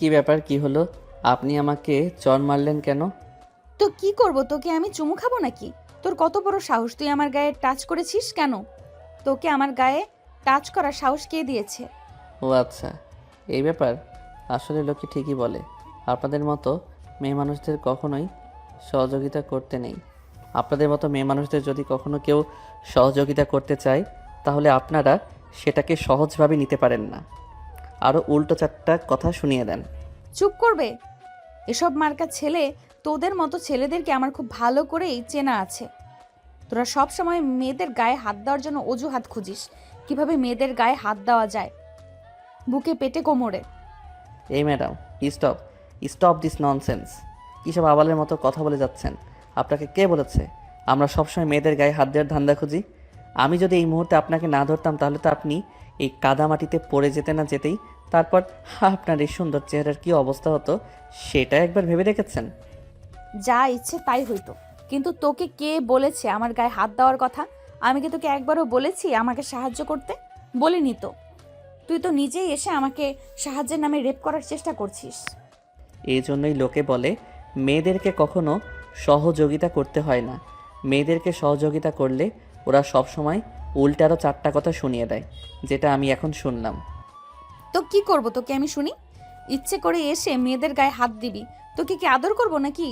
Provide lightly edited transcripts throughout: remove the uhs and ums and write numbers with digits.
কি ব্যাপার, কি হলো? আপনি আমাকে চর মারলেন কেন? তো কি করব, তোকে আমি চুমু খাবো নাকি? তোর কত বড় সাহস, তুই আমার গায়ে টাচ করেছিস কেন? তোকে আমার গায়ে টাচ করার সাহস কে দিয়েছে? ও আচ্ছা, এই ব্যাপার। আসলে লোকে ঠিকই বলে, আপনাদের মতো মেয়ে মানুষদের কখনোই সহযোগিতা করতে নেই। আপনাদের মতো মেয়ে মানুষদের যদি কখনো কেউ সহযোগিতা করতে চায়, তাহলে আপনারা সেটাকে সহজভাবে নিতে পারেন না, আরও উল্টো চারটা কথা শুনিয়ে দেন। চুপ করবে? এসব মার্কা ছেলে, তোদের মতো ছেলেদেরকে আমার খুব ভালো করেই চেনা আছে। তোরা সব সময় মেয়েদের গায়ে হাত দেওয়ার জন্য অজুহাত খুঁজিস, কিভাবে মেয়েদের গায়ে হাত দেওয়া যায়, বুকে পেটে কোমরে। এই madam, stop, stop this nonsense. কী সব আবালের মতো কথা বলে যাচ্ছেন? আপনাকে কে বলেছে আমরা সবসময় মেয়েদের গায়ে হাত দেওয়ার ধান্দা খুঁজি? আমি যদি এই মুহূর্তে আপনাকে না ধরতাম, তাহলে তো আপনি এই কাদা মাটিতে পড়ে যেতে না যেতেই তারপর আপনার এই সুন্দর চেহারার কী অবস্থা হতো, সেটা একবার ভেবে রেখেছেন? যা ইচ্ছে তাই হইতো, কিন্তু তোকে কে বলেছে আমার গায়ে হাত দেওয়ার কথা? আমি কি তোকে একবারও বলেছি আমাকে সাহায্য করতে? বলিনি তো। তুই তো নিজেই এসে আমাকে সাহায্যের নামে রেপ করার চেষ্টা করছিস। এই জন্যই লোকে বলে মেয়েদেরকে কখনো সহযোগিতা করতে হয় না। মেয়েদেরকে সহযোগিতা করলে ওরা সব সময় উল্টারও চারটা কথা শুনিয়ে দেয়, যেটা আমি এখন শুনলাম। তো কি করব তোকে আমি শুনি? ইচ্ছে করে এসে মেয়েদের গায়ে হাত দিবি, তোকে কি আদর করব নাকি?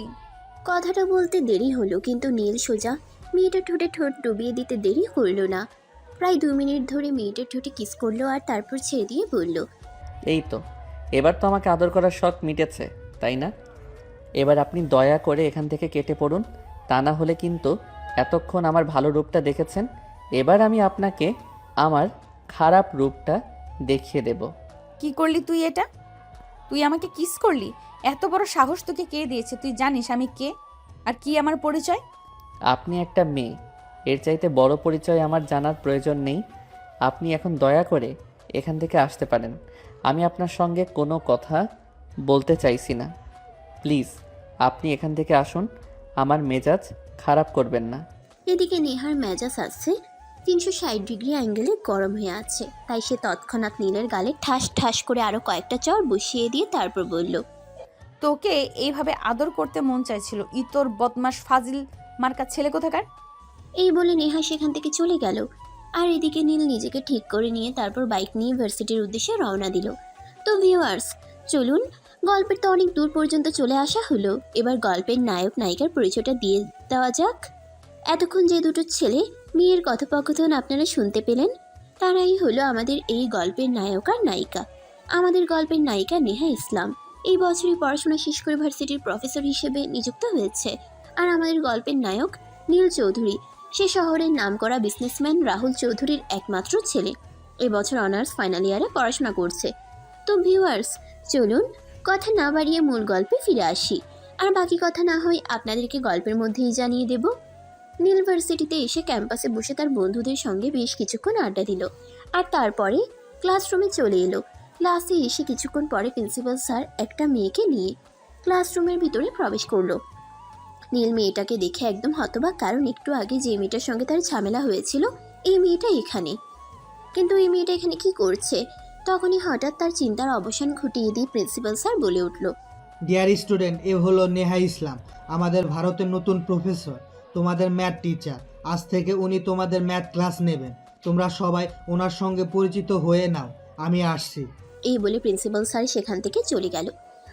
কথাটা বলতে দেরি হলো, কিন্তু নীল সোজা মেয়েটার ঠোঁটে ঠোঁট ডুবিয়ে দিতে দেরি করলো না। প্রায় 2 মিনিট ধরে মেয়েটার ঠোঁটে কিস করলো আর তারপর ছেড়ে দিয়ে বলল, এই তো, এবার তো আমাকে আদর করার শখ মিটেছে, তাই না? এবার আপনি দয়া করে এখান থেকে কেটে পড়ুন, তা না হলে কিন্তু এতক্ষণ আমার ভালো রূপটা দেখেছেন, এবার আমি আপনাকে আমার খারাপ রূপটা দেখিয়ে দেব। কি করলি তুই এটা? তুই আমাকে কিস করলি? এত বড় সাহস তোকে কে দিয়েছে? তুই জানিস আমি কে আর কি আমার পরিচয়? আপনি একটা মেয়ে, এর চাইতে বড় পরিচয় আমার জানার প্রয়োজন নেই। আপনি এখন দয়া করে এখান থেকে আসতে পারেন। আমি আপনার সঙ্গে কোনো কথা বলতে চাইছি না। প্লিজ আপনি এখান থেকে আসুন, আমার মেজাজ খারাপ করবেন না। এদিকে নেহার মেজাজ আছে 360 ডিগ্রি অ্যাঙ্গেলে গরম হয়ে আছে, তাই সে তৎক্ষণাৎ নীলের গালে ঠাস ঠাস করে আরো কয়েকটা চড় বসিয়ে দিয়ে তারপর বলল, তোকে এইভাবে আদর করতে মন চাইছিল, ইতর বদমাস ফাজিল মার্কা ছেলে কোথাকার। এই বলে নেহা সেখান থেকে চলে গেল। আর এদিকে নীল নিজেকে ঠিক করে নিয়ে তারপর বাইক নিয়ে ভার্সিটির উদ্দেশ্যে রওনা দিল। তো ভিউয়ার্স, চলুন, গল্পের তো অনেক দূর পর্যন্ত চলে আসা হলো, এবার গল্পের নায়ক নায়িকার পরিচয়টা দিয়ে দেওয়া যাক। এতক্ষণ যে দুটো ছেলে মেয়ের কথোপকথন আপনারা শুনতে পেলেন, তারাই হলো আমাদের এই গল্পের নায়ক আর নায়িকা। আমাদের গল্পের নায়িকা নেহা ইসলাম এই বছরই পড়াশোনা শেষ করে ভার্সিটির প্রফেসর হিসেবে নিযুক্ত হয়েছে। আর আমাদের গল্পের নায়ক নীল চৌধুরী, সে শহরের নামকরা বিজনেসম্যান রাহুল চৌধুরীর একমাত্র ছেলে। এবছর অনার্স ফাইনাল ইয়ারে পড়াশোনা করছে। তো ভিউয়ার্স, চলুন কথা না বাড়িয়ে মূল গল্পে ফিরে আসি। আর বাকি কথা না হয় আপনাদেরকে গল্পের মধ্যেই জানিয়ে দেব। নীল ভার্সিটিতে এসে ক্যাম্পাসে বসে তার বন্ধুদের সঙ্গে বেশ কিছুক্ষণ আড্ডা দিল, আর তারপরে ক্লাসরুমে চলে এলো। ক্লাসে এসে কিছুক্ষণ পরে প্রিন্সিপাল স্যার একটা মেয়েকে নিয়ে ক্লাসরুমের ভিতরে প্রবেশ করলো। নীল মেয়েটাকে দেখে একদম হতবাক, কারণ একটু আগে যে মেয়েটার সঙ্গে তার ঝামেলা হয়েছিল এই মেয়েটা এখানে। কিন্তু এই মেয়েটা এখানে কি করছে? তখনই হঠাৎ তার চিন্তার অবসান ঘটিয়ে দিয়ে প্রিন্সিপাল স্যার বলে উঠল, ডিয়ার স্টুডেন্ট, এ হলো নেহা ইসলাম, আমাদের ভারতের নতুন প্রফেসর, তোমাদের ম্যাথ টিচার। আজ থেকে উনি তোমাদের ম্যাথ ক্লাস নেবেন। তোমরা সবাই ওনার সঙ্গে পরিচিত হয়ে নাও। আমি আসছি। এই বলে প্রিন্সিপাল স্যার সেখান থেকে চলে গেল।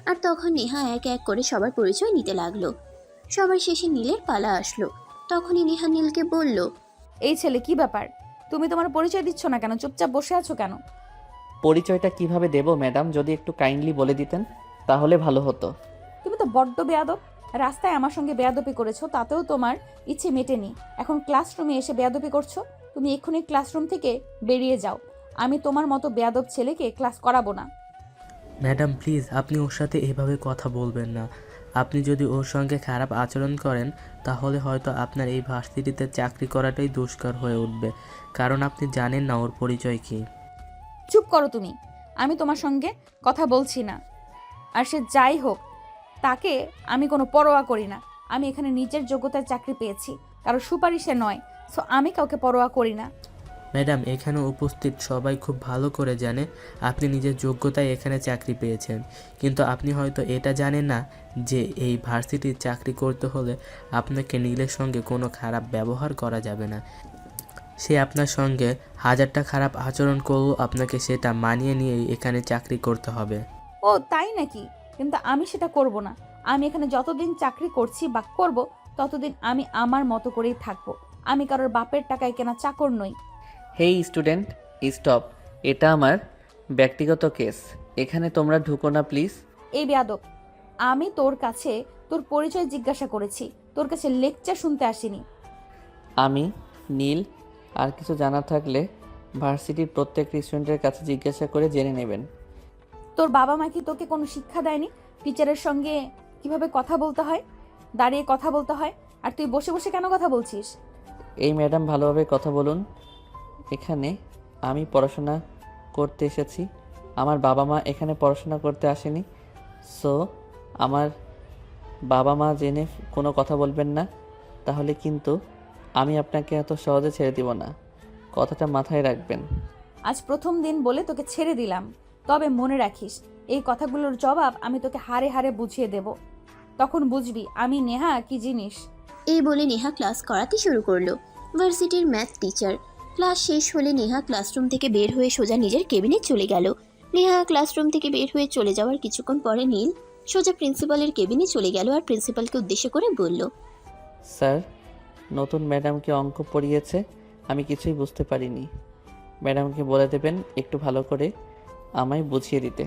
আর তখন নেহা এক এক করে সবার পরিচয় নিতে লাগলো। সবার শেষে নীলের পালা আসলো। তখনই নেহা নীলকে বলল, এই ছেলে, কি ব্যাপার? তুমি তোমার পরিচয় দিচ্ছ না কেন? চুপচাপ বসে আছো কেন? পরিচয়টা কিভাবে দেব ম্যাডাম, যদি একটু কাইন্ডলি বলে দিতেন তাহলে ভালো হতো। তুমি তো বড্ড বেয়াদব। রাস্তায় আমার সঙ্গে বেয়াদবি করেছো, তাতেও তোমার ইচ্ছে মেটেনি, এখন ক্লাসরুমে এসে বেয়াদবি করছো। তুমি এক্ষুনি ক্লাসরুম থেকে বেরিয়ে যাও। আমি তোমার মতো বেয়াদব ছেলেকে ক্লাস করাবো না। ম্যাডাম প্লিজ, আপনি ওর সাথে এভাবে কথা বলবেন না। আপনি যদি ওর সঙ্গে খারাপ আচরণ করেন তাহলে হয়তো আপনার এই ভার্সিটিতে চাকরি করাটাই দুষ্কর হয়ে উঠবে, কারণ আপনি জানেন না ওর পরিচয় কী। চুপ করো তুমি। আমি তোমার সঙ্গে কথা বলছি না। আর সে যাই হোক, তাকে আমি কোনো পরোয়া করি না। আমি এখানে নিজের যোগ্যতায় চাকরি পেয়েছি, কারো সুপারিশে নয়। সো আমি কাউকে পরোয়া করি না। ম্যাডাম, এখানে উপস্থিত সবাই খুব ভালো করে জানে আপনি নিজের যোগ্যতায় এখানে চাকরি পেয়েছেন, কিন্তু আপনি হয়তো এটা জানেন না যে এই ভার্সিটির চাকরি করতে হলে আপনাকে নীলের সঙ্গে কোনো খারাপ ব্যবহার করা যাবে না। সে আপনার সঙ্গে হাজারটা খারাপ আচরণ করলেও আপনাকে সেটা মানিয়ে নিয়েই এখানে চাকরি করতে হবে। ও তাই নাকি? কিন্তু আমি সেটা করব না। আমি এখানে যতদিন চাকরি করছি বা করব ততদিন আমি আমার মতো করেই থাকবো। আমি কারোর বাপের টাকায় কেনা চাকর নই। হেই স্টুডেন্ট, স্টপ। এটা আমার ব্যক্তিগত কেস, এখানে তোমরা ঢুকো না প্লিজ। এই বেয়াদব, আমি তোর কাছে তোর পরিচয় জিজ্ঞাসা করেছি, তোর কাছে লেকচার শুনতে আসিনি। আমি নীল। আর কিছু জানা থাকলে ভার্সিটির প্রত্যেক স্টুডেন্টের কাছে জিজ্ঞাসা করে জেনে নেবেন। তোর বাবা মা কি তোকে কোনো শিক্ষা দেয়নি টিচারের সঙ্গে কিভাবে কথা বলতে হয়, দাঁড়িয়ে কথা বলতে হয়? আর তুই বসে বসে কেন কথা বলছিস? এই ম্যাডাম, ভালোভাবে কথা বলুন। এখানে আমি পড়াশোনা করতে এসেছি, আমার বাবা মা এখানে পড়াশোনা করতে আসেনি। সো আমার বাবা মা জেনে কোনো কথা বলবেন না, তাহলে কিন্তু আমি আপনাকে এত সহজে ছেড়ে দিব না, কথাটা মাথায় রাখবেন। আজ প্রথম দিন বলে তোকে ছেড়ে দিলাম, তবে মনে রাখিস এই কথাগুলোর জবাব আমি তোকে হারে হারে বুঝিয়ে দেব, তখন বুঝবি আমি নেহা কি জিনিস। এই বলে নেহা ক্লাস করাতে শুরু করলো। ভার্সিটির ম্যাথ টিচার। ক্লাস শেষ হলে নেহা ক্লাসরুম থেকে বের হয়ে সোজা নিজের কেবিনে চলে গেল। নেহা ক্লাসরুম থেকে বের হয়ে চলে যাওয়ার কিছুক্ষণ পরে নীল সোজা প্রিন্সিপালের কেবিনে চলে গেল আর প্রিন্সিপালকে উদ্দেশ্য করে বলল, স্যার, নতুন ম্যাডামকে অঙ্ক পড়িয়েছে, আমি কিছুই বুঝতে পারিনি। ম্যাডামকে বলে দেবেন একটু ভালো করে আমায় বুঝিয়ে দিতে।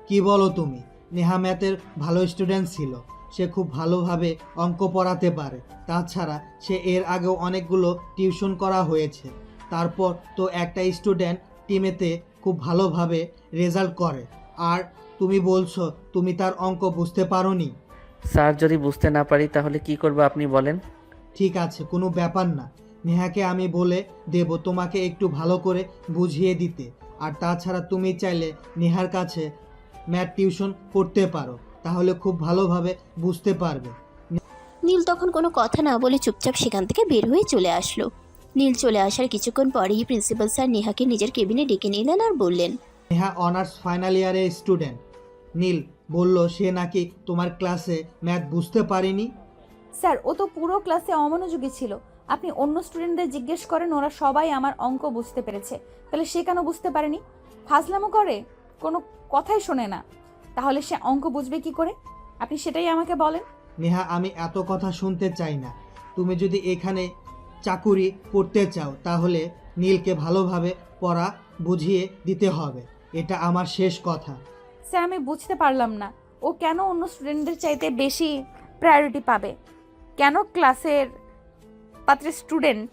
কি বলো তুমি? নেহা ম্যাথের ভালো স্টুডেন্ট ছিল, সে খুব ভালোভাবে অঙ্ক পড়াতে পারে। তাছাড়া সে এর আগেও অনেকগুলো টিউশন করা হয়েছে। তারপর তো একটা স্টুডেন্ট টিমেতে খুব ভালোভাবে রেজাল্ট করে, আর তুমি বলছো তুমি তার অঙ্ক বুঝতে পারোনি? স্যার, যদি বুঝতে না পারি তাহলে কি করবো আপনি বলেন। ঠিক আছে, কোনো ব্যাপার না। নেহাকে আমি বলে দেব তোমাকে একটু ভালো করে বুঝিয়ে দিতে। আর তাছাড়া তুমি চাইলে নেহার কাছে ম্যাথ টিউশন করতে পারো, তাহলে খুব ভালোভাবে বুঝতে পারবে। নীল তখন কোনো কথা না বলে চুপচাপ সেখান থেকে বের হয়ে চলে আসলো। নীল চলে আসার কিছুক্ষণ পরেই প্রিন্সিপাল স্যার নেহাকে নিজের কেবিনে ডেকে নিলেন আর বললেন, নেহা অনার্স ফাইনাল ইয়ারের স্টুডেন্ট। নীল বলল সে নাকি তোমার ক্লাসে ম্যাথ বুঝতে পারেনি। স্যার, ও তো পুরো ক্লাসে অমনোযোগী ছিল। আপনি অন্য স্টুডেন্টদের জিজ্ঞেস করেন, ওরা সবাই আমার অঙ্ক বুঝতে পেরেছে, তাহলে সে কেন বুঝতে পারেনি? ফাজলামো করে, কোনো কথাই শোনে না, তাহলে সে অঙ্ক বুঝবে কি করে? আপনি সেটাই আমাকে বলেন। নেহা, আমি এত কথা শুনতে চাই না। তুমি যদি এখানে চাকুরি করতে চাও তাহলে নীলকে ভালোভাবে পড়া বুঝিয়ে দিতে হবে, এটা আমার শেষ কথা। স্যার, আমি বুঝতে পারলাম না, ও কেন অন্য স্টুডেন্টদের চাইতে বেশি প্রায়োরিটি পাবে? কেন ক্লাসের পাত্রের স্টুডেন্ট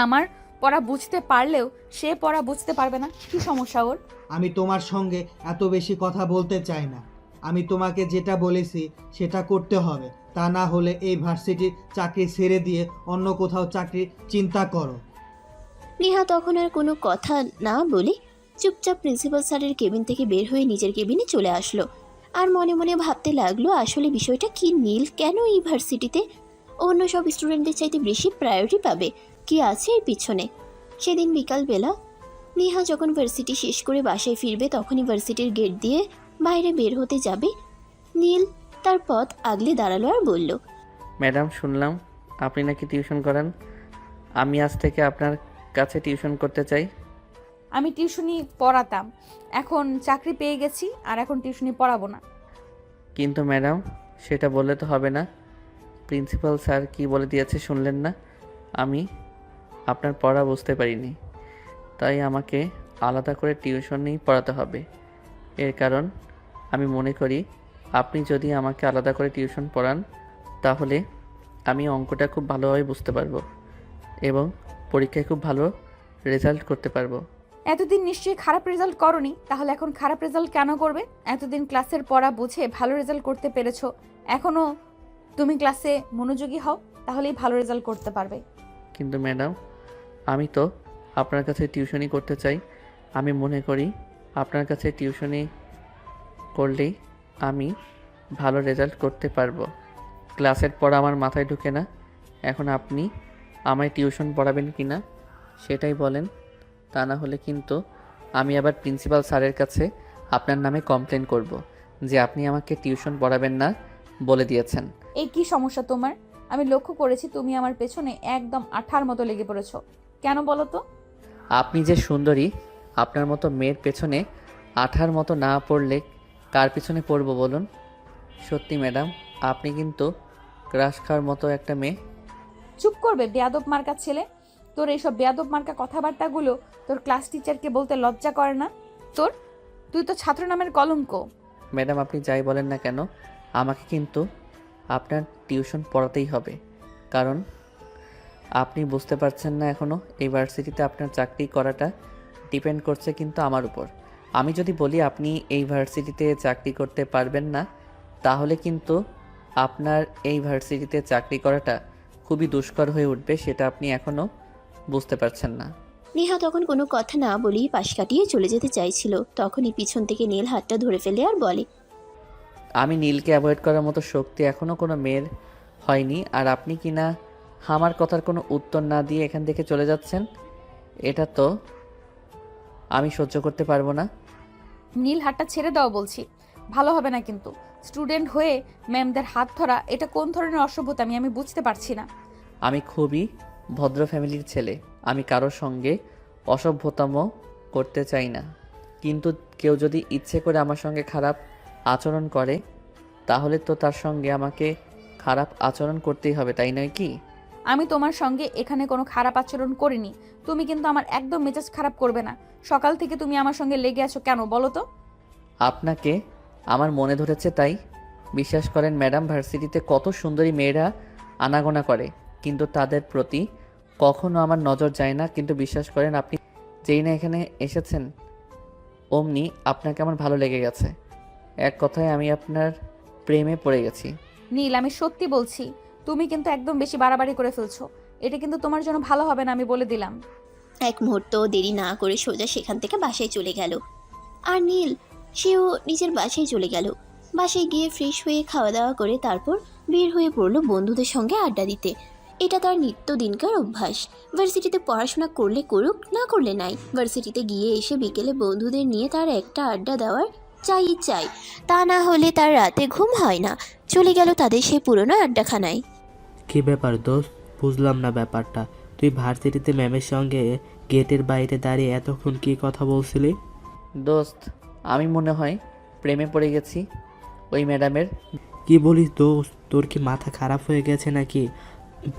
আমার পড়া বুঝতে পারলেও সে পড়া বুঝতে পারবে না? কি সমস্যা ওর? আমি তোমার সঙ্গে এত বেশি কথা বলতে চাই না। আমি তোমাকে যেটা বলেছি সেটা করতে হবে, তা না হলে এই ভার্সিটির চাকরি ছেড়ে দিয়ে অন্য কোথাও চাকরির চিন্তা করো। নেহা তখন আর কোনো কথা না বলে চুপচাপ প্রিন্সিপাল স্যারের কেবিন থেকে বের হয়ে নিজের কেবিনে চলে আসলো। আর মনে মনে ভাবতে লাগলো আসলে বিষয়টা কি, নীল কেন এই ভার্সিটিতে অন্য সব স্টুডেন্টদের চাইতে বেশি প্রায়োরিটি পাবে, কি আছে এর পিছনে। সেদিন বিকালবেলা নেহা যখন ভার্সিটি শেষ করে বাসায় ফিরবে তখনই ভার্সিটির গেট দিয়ে বাইরে বের হতে যাবে, নীল তার পথ আগলে দাঁড়ালো আর বলল, ম্যাডাম, শুনলাম আপনি নাকি টিউশন করান। আমি আজ থেকে আপনার কাছে টিউশন করতে চাই। আমি টিউশনি পড়াতাম, এখন চাকরি পেয়ে গেছি আর এখন টিউশনি পড়াবো না। কিন্তু ম্যাডাম, সেটা বললে তো হবে না। প্রিন্সিপাল স্যার কি বলে দিয়েছে শুনলেন না? আমি আপনার পড়া বুঝতে পারিনি, তাই আমাকে আলাদা করে টিউশনই পড়াতে হবে। এর কারণ আমি মনে করি আপনি যদি আমাকে আলাদা করে টিউশন পড়ান তাহলে আমি অঙ্কটা খুব ভালোভাবে বুঝতে পারবো এবং পরীক্ষায় খুব ভালো রেজাল্ট করতে পারবো। এতদিন নিশ্চয়ই খারাপ রেজাল্ট করনি, তাহলে এখন খারাপ রেজাল্ট কেন করবে? এতদিন ক্লাসের পড়া বুঝে ভালো রেজাল্ট করতে পেরেছো, এখনও তুমি ক্লাসে মনোযোগী হও, তাহলেই ভালো রেজাল্ট করতে পারবে। কিন্তু ম্যাডাম, আমি তো আপনার কাছে টিউশনই করতে চাই। আমি মনে করি আপনার কাছে টিউশনি করলেই আমি ভালো রেজাল্ট করতে পারবো। ক্লাসের পড়া আমার মাথায় ঢুকে না। এখন আপনি আমায় টিউশন পড়াবেন কি না সেটাই বলেন। তা না হলে কিন্তু আমি আবার প্রিন্সিপাল স্যারের কাছে আপনার নামে কমপ্লেন করব যে আপনি আমাকে টিউশন পড়াবেন না বলে দিয়েছেন। এই কি সমস্যা তোমার? আমি লক্ষ্য করেছি তুমি আমার পেছনে একদম আঠার মতো লেগে পড়েছো। কেন বলো তো? আপনি যে সুন্দরী, আপনার মতো মেয়ের পেছনে আঠার মতো না পড়লে কার পেছনে পড়বো বলুন? সত্যি ম্যাডাম, আপনি কিন্তু ক্রাশ খাওয়ার মতো একটা মেয়ে। চুপ করবে বেয়াদব মার্কা ছেলে। তোর এইসব বেয়াদব মার্কা কথাবার্তাগুলো তোর ক্লাস টিচারকে বলতে লজ্জা করে না তোর? তুই তো ছাত্র নামের কলঙ্ক। ম্যাডাম, আপনি যাই বলেন না কেন, আমাকে কিন্তু আপনার টিউশন পড়াতেই হবে। কারণ আপনি বুঝতে পারছেন না এখনও, এই ভার্সিটিতে আপনার চাকরি করাটা ডিপেন্ড করছে কিন্তু আমার উপর। আমি যদি বলি আপনি এই ভার্সিটিতে চাকরি করতে পারবেন না, তাহলে কিন্তু আপনার এই ভার্সিটিতে চাকরি করাটা খুবই দুষ্কর হয়ে উঠবে, সেটা আপনি এখনও বুঝতে পারছেন না। নেহা তখন কোনো কথা না বলেই পাশ কাটিয়ে চলে যেতে চাইছিল। তখনই পিছন থেকে নীল হাতটা ধরে ফেলে আর বলে, আমি নীলকে অ্যাভয়েড করার মতো শক্তি এখনও কোনো মেয়ের হয়নি, আর আপনি কি না আমার কথার কোনো উত্তর না দিয়ে এখান থেকে চলে যাচ্ছেন, এটা তো আমি সহ্য করতে পারবো না। নীল হাতটা ছেড়ে দাও বলছি, ভালো হবে না কিন্তু। স্টুডেন্ট হয়ে ম্যামদের হাত ধরা এটা কোন ধরনের অসভ্যতা আমি বুঝতে পারছি না। আমি খুবই ভদ্র ফ্যামিলির ছেলে, আমি কারোর সঙ্গে অসভ্যতম করতে চাই না, কিন্তু কেউ যদি ইচ্ছে করে আমার সঙ্গে খারাপ আচরণ করে তাহলে তো তার সঙ্গে আমাকে খারাপ আচরণ করতেই হবে, তাই নয় কি? আমি তোমার সঙ্গে এখানে কোনো খারাপ আচরণ করিনি। তুমি কিন্তু আমার একদম মেজাজ খারাপ করবে না। সকাল থেকে তুমি আমার সঙ্গে লেগে আছো কেন বলো তো? আপনাকে আমার মনে ধরেছে তাই। বিশ্বাস করেন ম্যাডাম, ভার্সিটিতে কত সুন্দরী মেয়েরা আনাগোনা করে, কিন্তু তাদের প্রতি কখনো আমার নজর যায় না। কিন্তু বিশ্বাস করেন, আপনি যেই না এখানে এসেছেন অমনি আপনাকে আমার ভালো লেগে গেছে। এক কথায় আমি আপনার প্রেমে পড়ে গেছি। নীল, আমি সত্যি বলছি, তুমি কিন্তু একদম বেশি বাড়াবাড়ি করে ফেলছো। এটা কিন্তু তোমার জন্য ভালো হবে না, আমি বলে দিলাম। এক মুহূর্ত দেরি না করে সোজা সেখান থেকে বাসায় চলে গেল। আর নীল সেও নিজের বাসায় চলে গেল। বাসায় গিয়ে ফ্রেশ হয়ে খাওয়া দাওয়া করে তারপর বের হয়ে পড়লো বন্ধুদের সঙ্গে আড্ডা দিতে। এটা তার নিত্যদিনকার অভ্যাস। ভার্সিটিতে পড়াশোনা করলে করুক, না করলে নাই, ভার্সিটিতে গিয়ে এসে বিকেলে বন্ধুদের নিয়ে তার একটা আড্ডা দেওয়ার চাই। তা না হলে তার রাতে ঘুম হয় না। চলে গেল তাদের সেই পুরনো আড্ডাখানায়। কী ব্যাপার দোস্ত, বুঝলাম না ব্যাপারটা। তুই ভার্সিটিতে ম্যামের সঙ্গে গেটের বাইরে দাঁড়িয়ে এতক্ষণ কী কথা বলছিলি? দোস্ত, আমি মনে হয় প্রেমে পড়ে গেছি ওই ম্যাডামের। কি বলিস দোস্ত, তোর কি মাথা খারাপ হয়ে গেছে নাকি?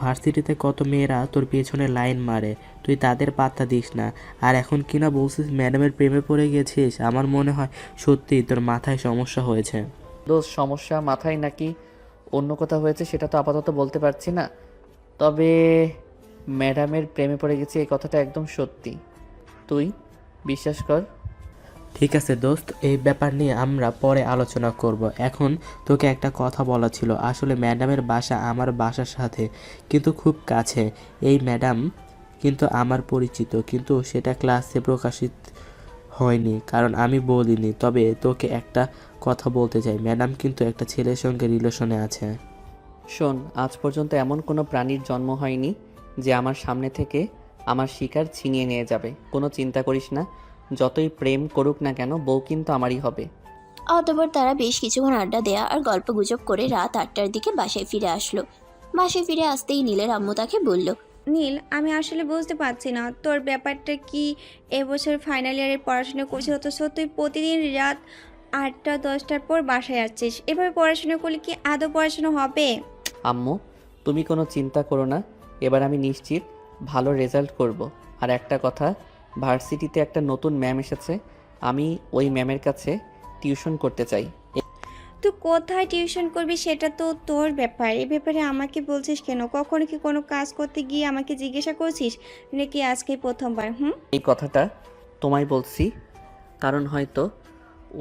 ভার্সিটিতে কত মেয়েরা তোর পেছনে লাইন মারে, তুই তাদের পাত্তা দিস না, আর এখন কিনা বলছিস ম্যাডামের প্রেমে পড়ে গেছিস। আমার মনে হয় সত্যিই তোর মাথায় সমস্যা হয়েছে। দোস্ত, সমস্যা মাথায় নাকি অন্য কোথাও হয়েছে সেটা তো আপাতত বলতে পারছি না, তবে ম্যাডামের প্রেমে পড়ে গেছি এই কথাটা একদম সত্যি, তুই বিশ্বাস কর। ঠিক আছে দোস্ত, এই ব্যাপার নিয়ে আমরা পরে আলোচনা করব। এখন তোকে একটা কথা বলা ছিল। আসলে ম্যাডামের বাসা আমার বাসার সাথে, কিন্তু খুব কাছে। এই ম্যাডাম কিন্তু আমার পরিচিত, কিন্তু সেটা ক্লাসে প্রকাশিত হয়নি কারণ আমি বলিনি। তবে তোকে একটা কথা বলতে চাই, ম্যাডাম কিন্তু একটা ছেলের সঙ্গে রিলেশনে আছে। শোন, আজ পর্যন্ত এমন কোনো প্রাণীর জন্ম হয়নি যে আমার সামনে থেকে আমার শিকার ছিনিয়ে নিয়ে যাবে। কোনো চিন্তা করিস না, যতই প্রেম করুক না কেন বউ কিন্তু আমারই হবে। অতঃপর তারা বেশ কিছুক্ষণ আড্ডা দেয়া আর গল্প গুজব করে রাত 8টার দিকে বাসায় ফিরে আসলো। বাসায় ফিরে আসতেই নীলের আম্মু তাকে বলল, নীল, আমি আসলে বুঝতে পারছি না তোর ব্যাপারটা কি। এবছর ফাইনাল ইয়ারের পড়াশোনা করছিস অথচ তুই প্রতিদিন রাত 8টা-10টার পর বাসায় আসছিস। এভাবে পড়াশোনা করলে কি আদৌ পড়াশোনা হবে? আম্মু, তুমি কোনো চিন্তা করো না, এবার আমি নিশ্চিত ভালো রেজাল্ট করব। আর একটা কথা, ভার্সিটিতে একটা নতুন ম্যাম এসেছে, আমি ওই ম্যামের কাছে টিউশন করতে চাই। তুই কোথায় টিউশন করবি সেটা তো তোর ব্যাপার। এ ব্যাপারে আমাকে বলছিস কেন? কখনো কি কোনো কাজ করতে গিয়ে আমাকে জিজ্ঞাসা করছিস নাকি আজকেই প্রথমবার? এই কথাটা তোমায় বলছি কারণ হয়তো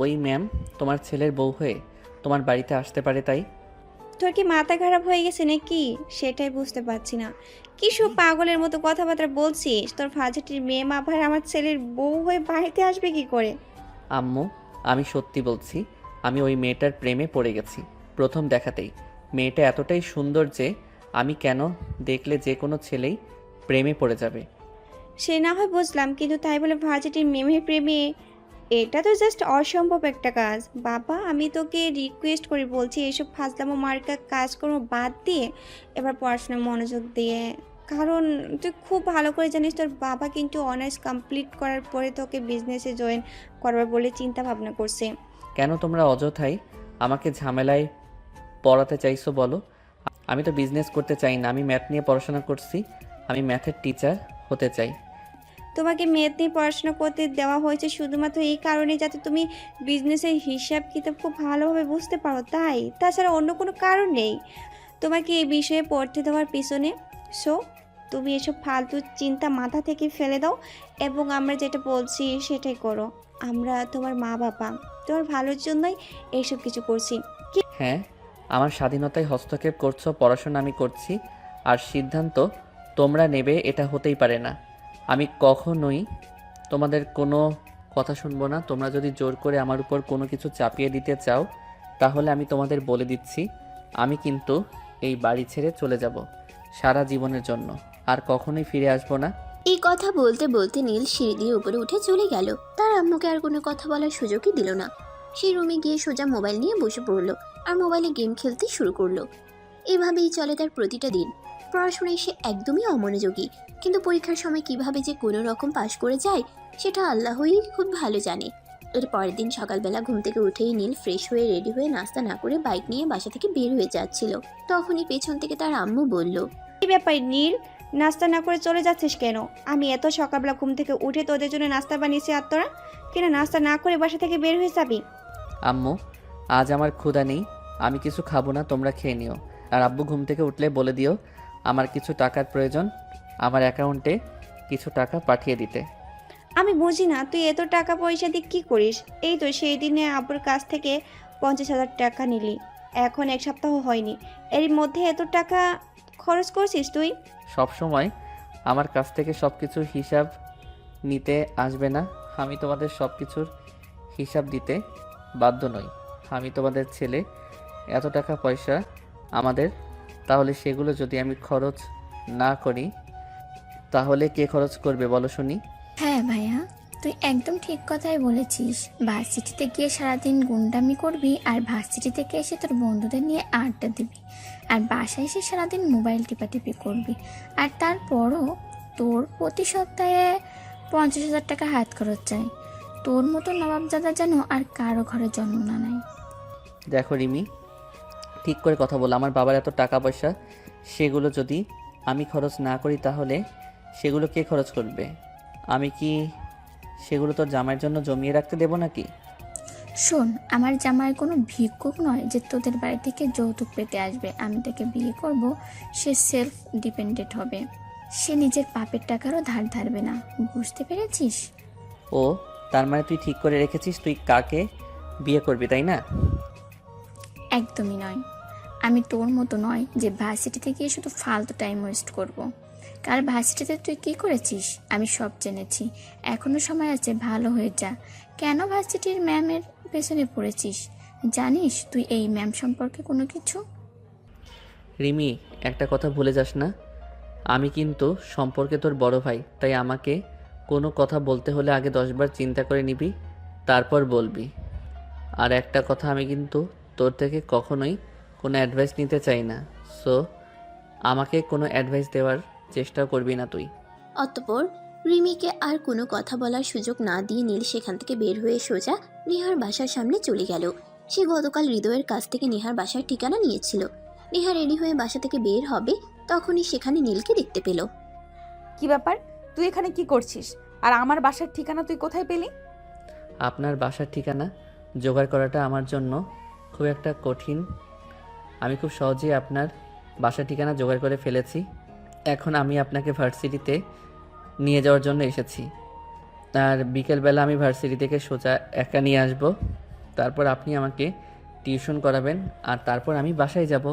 ওই ম্যাম তোমার ছেলের বউ হয়ে তোমার বাড়িতে আসতে পারে, তাই। তোর কি মাথা খারাপ হয়ে গেছে নাকি? সেটাই বুঝতে পারছি না। কি সব পাগলের মতো কথাবার্তা বলছিস? তোর ফাজিটির মেয়ে আবার আমার ছেলের বউ হয়ে বাড়িতে আসবে কি করে? আম্মু, আমি সত্যি বলছি, আমি ওই মেয়েটার প্রেমে পড়ে গেছি প্রথম দেখাতেই। মেয়েটা এতটাই সুন্দর যে আমি কেন দেখলে যে কোনো ছেলেই প্রেমে পড়ে যাবে। সে না হয় বুঝলাম, কিন্তু তাই বলে ভার্সিটির মেমের প্রেমে, এটা তো জাস্ট অসম্ভব একটা কাজ। বাবা, আমি তোকে রিকোয়েস্ট করে বলছি, এসব ফাজলামো মার্কা কাজকর্ম বাদ দিয়ে এবার পড়াশোনায় মনোযোগ দিয়ে। কারণ তুই খুব ভালো করে জানিস তোর বাবা কিন্তু অনার্স কমপ্লিট করার পরে তোকে বিজনেসে জয়েন করবার বলে চিন্তা ভাবনা করছে। কেন তোমরা অযথাই আমাকে ঝামেলায় পড়াতে চাইছো বলো? আমি তো বিজনেস করতে চাই না, আমি ম্যাথ নিয়ে পড়াশোনা করছি, আমি ম্যাথের টিচার হতে চাই। তোমাকে মেয়েদ নিয়ে পড়াশোনা করতে দেওয়া হয়েছে শুধুমাত্র এই কারণে যাতে তুমি বিজনেসের হিসাব কিতাব খুব ভালোভাবে বুঝতে পারো, তাই। তাছাড়া অন্য কোনো কারণ নেই তোমাকে এই বিষয়ে পড়তে দেওয়ার পিছনে। সো তুমি এসব ফালতু চিন্তা মাথা থেকে ফেলে দাও এবং আমরা যেটা বলছি সেটাই করো। আমরা তোমার মা বাবা, তোমার ভালোর জন্যই এইসব কিছু করছি। হ্যাঁ, আমার স্বাধীনতায় হস্তক্ষেপ করছো, পড়াশোনা আমি করছি, আর সিদ্ধান্ত তোমরা নেবে এটা হতেই পারে না। আমি কখনোই তোমাদের কোনো কথা শুনবো না। তোমরা যদি জোর করে আমার উপর কোনো কিছু চাপিয়ে দিতে চাও, তাহলে আমি তোমাদের বলে দিচ্ছি, আমি কিন্তু এই বাড়ি ছেড়ে চলে যাব সারা জীবনের জন্য, আর কখনোই ফিরে আসবো না। এই কথা বলতে বলতে নীল সিঁড়ি দিয়ে উপরে উঠে চলে গেল। তার আম্মুকে আর কোনো কথা বলার সুযোগই দিল না। সেই রুমে গিয়ে সোজা মোবাইল নিয়ে বসে পড়লো আর মোবাইলে গেম খেলতে শুরু করলো। এভাবেই চলে তার প্রতিটা দিন। পড়াশোনায় সে একদমই অমনোযোগী, কিন্তু পরীক্ষার সময় কিভাবে যে কোনো রকম পাশ করে যায় সেটা আল্লাহই খুব ভালো জানে। এর পরের দিন সকালবেলা ঘুম থেকে উঠেই নীল ফ্রেশ হয়ে রেডি হয়ে নাস্তা না করে বাইক নিয়ে বাসা থেকে বের হয়ে যাচ্ছিল। তখনই পেছন থেকে তার আম্মু বলল, এই ব্যাপার নীল, নাস্তা না করে চলে যাচ্ছিস কেন? আমি এত সকালবেলা ঘুম থেকে উঠে তোদের জন্য নাস্তা বানিয়েছি, আর তোরা কিনা নাস্তা না করে বাসা থেকে বের হয়ে যাবি? আম্মু, আজ আমার ক্ষুধা নেই, আমি কিছু খাবো না, তোমরা খেয়ে নিও। আর আব্বু ঘুম থেকে উঠলে বলে দিও আমার কিছু টাকার প্রয়োজন, আমার অ্যাকাউন্টে কিছু টাকা পাঠিয়ে দিতে। আমি বুঝি না তুই এত টাকা পয়সা দিয়ে কী করিস? এই তো সেই দিনে আব্বুর কাছ থেকে 50,000 টাকা নিলি, এখন 1 সপ্তাহ হয়নি, এর মধ্যে এত টাকা খরচ করছিস তুই? সব সময় আমার কাছ থেকে সব কিছুর হিসাব নিতে আসবে না। আমি তোমাদের সব কিছুর হিসাব দিতে বাধ্য নই। আমি তোমাদের ছেলে, এত টাকা পয়সা আমাদের, তাহলে সেগুলো যদি আমি খরচ না করি তাহলে কে খরচ করবে বলো শুনি? হ্যাঁ ভাইয়া, তুই একদম ঠিক কথাই বলেছিস। ভার্সিটিতে গিয়ে সারাদিন গুন্ডামি করবি, আর ভার্সিটি থেকে এসে তোর বন্ধুদের নিয়ে আড্ডা দিবি, আর বাসায় এসে সারাদিন মোবাইল টিপাটিপি করবি, আর তারপরও তোর প্রতি সপ্তাহে 50,000 টাকা হাত খরচ চাই। তোর মতো নবাবজাদা যেন আর কারো ঘরে জন্ম না নেয়। দেখো রিমি, ঠিক করে কথা বলো। আমার বাবার এত টাকা পয়সা, সেগুলো যদি আমি খরচ না করি তাহলে সেগুলো কে খরচ করবে? আমি কি সেগুলো তোর জামাইয়ের জন্য জমিয়ে রাখতে দেবো নাকি? শোন, আমার জামাই কোনো ভিক্ষুক নয় যে তোদের বাড়ি থেকে যৌতুক পেতে আসবে। আমি তাকে বিয়ে করব, সে সেলফ ডিপেন্ডেন্ট হবে, সে নিজের পাপের টাকারও ধার ধারবে না। বুঝতে পেরেছিস? ও, তার মানে তুই ঠিক করে রেখেছিস তুই কাকে বিয়ে করবি, তাই না? একদমই নয়। আমি তোর মতো নয় যে ভার্সিটিতে গিয়ে শুধু ফালতু টাইম ওয়েস্ট করব। কাল ভার্সিটিতে তুই কী করেছিস আমি সব জেনেছি। এখনও সময় আছে, ভালো হয়ে যা। কেন ভার্সিটির ম্যামের পেছনে পড়েছিস? জানিস তুই এই ম্যাম সম্পর্কে কোনো কিছু? রিমি, একটা কথা ভুলে যাস না, আমি কিন্তু সম্পর্কে তোর বড় ভাই, তাই আমাকে কোনো কথা বলতে হলে আগে 10 বার চিন্তা করে নিবি, তারপর বলবি। আর একটা কথা, আমি কিন্তু তোর থেকে কখনোই কোনো অ্যাডভাইস নিতে চাই না, সো আমাকে কোনো অ্যাডভাইস দেওয়ার চেষ্টা করবি না তুই। অতঃপর রিমিকে আর কোনো কথা বলার সুযোগ না দিয়ে নীল সেখান থেকে বের হয়ে সোজা নেহার বাসার সামনে চলে গেল। সে গতকাল হৃদয়ের কাছ থেকে নেহার বাসার ঠিকানা নিয়েছিল। নেহা রেডি হয়ে বাসা থেকে বের হবে, তখনই সেখানে নীলকে দেখতে পেল। কি ব্যাপার, তুই এখানে কি করছিস? আর আমার বাসার ঠিকানা তুই কোথায় পেলি? আপনার বাসার ঠিকানা জোগাড় করাটা আমার জন্য খুব একটা কঠিন। আমি খুব সহজেই আপনার বাসার ঠিকানা জোগাড় করে ফেলেছি। এখন আমি আপনাকে ভার্সিটিতে নিয়ে যাওয়ার জন্য এসেছি। আর বিকেলবেলা আমি ভার্সিটি থেকে সোজা একা নিয়ে আসব, তারপর আপনি আমাকে টিউশন করাবেন, আর তারপর আমি বাসায় যাব।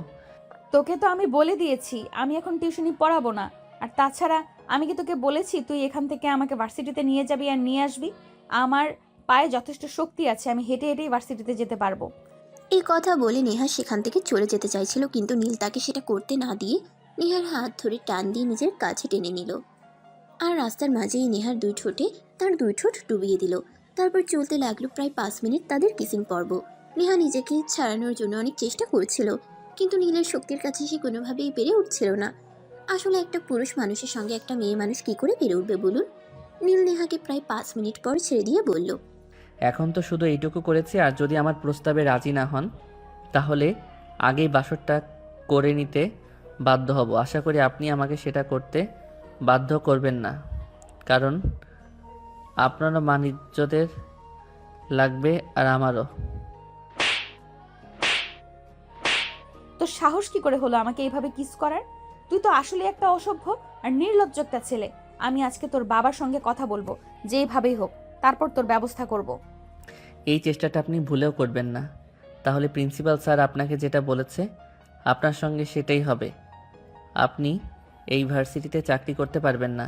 তোকে তো আমি বলে দিয়েছি আমি এখন টিউশনি পড়াবো না। আর তাছাড়া আমি কি তোকে বলেছি তুই এখান থেকে আমাকে ভার্সিটিতে নিয়ে যাবি আর নিয়ে আসবি? আমার পায়ে যথেষ্ট শক্তি আছে, আমি হেঁটে হেঁটেই ভার্সিটিতে যেতে পারবো। এই কথা বলে নেহা সেখান থেকে চলে যেতে চাইছিল, কিন্তু নীল তাকে সেটা করতে না দিয়ে নেহার হাত ধরে টান দিয়ে নিজের কাছে টেনে নিল। আর রাস্তার মাঝেই নেহার দুই ঠোঁটে তার দুই ঠোঁট ডুবিয়ে দিল। তারপর চলতে লাগলো প্রায় 5 মিনিট তাদের কিসিং পর্ব। নেহা নিজেকে ছাড়ানোর জন্য অনেক চেষ্টা করছিল, কিন্তু নীলের শক্তির কাছে সে কোনোভাবেই পেরে উঠছিল না। আসলে একটা পুরুষ মানুষের সঙ্গে একটা মেয়ে মানুষ কি করে পেরে উঠবে বলুন? নীল নেহাকে প্রায় 5 মিনিট পর ছেড়ে দিয়ে বলল, এখন তো শুধু এইটুকু করেছি, আর যদি আমার প্রস্তাবে রাজি না হন তাহলে আগেই বাসরটা করে নিতে বাধ্য হব। আশা করি আপনি আমাকে সেটা করতে বাধ্য করবেন না, কারণ আপনারও মান ইজ্জতের লাগবে আর আমারও। তোর সাহস কি করে হলো আমাকে এইভাবে কিস করার? তুই তো আসলে একটা অসভ্য আর নির্লজ্জ একটা ছেলে। আমি আজকে তোর বাবার সঙ্গে কথা বলবো, যেইভাবেই হোক, তারপর তোর ব্যবস্থা করব। এই চেষ্টাটা আপনি ভুলেও করবেন না, তাহলে প্রিন্সিপাল স্যার আপনাকে যেটা বলেছে আপনার সঙ্গে সেটাই হবে। আপনি এই ভার্সিটিতে চাকরি করতে পারবেন না।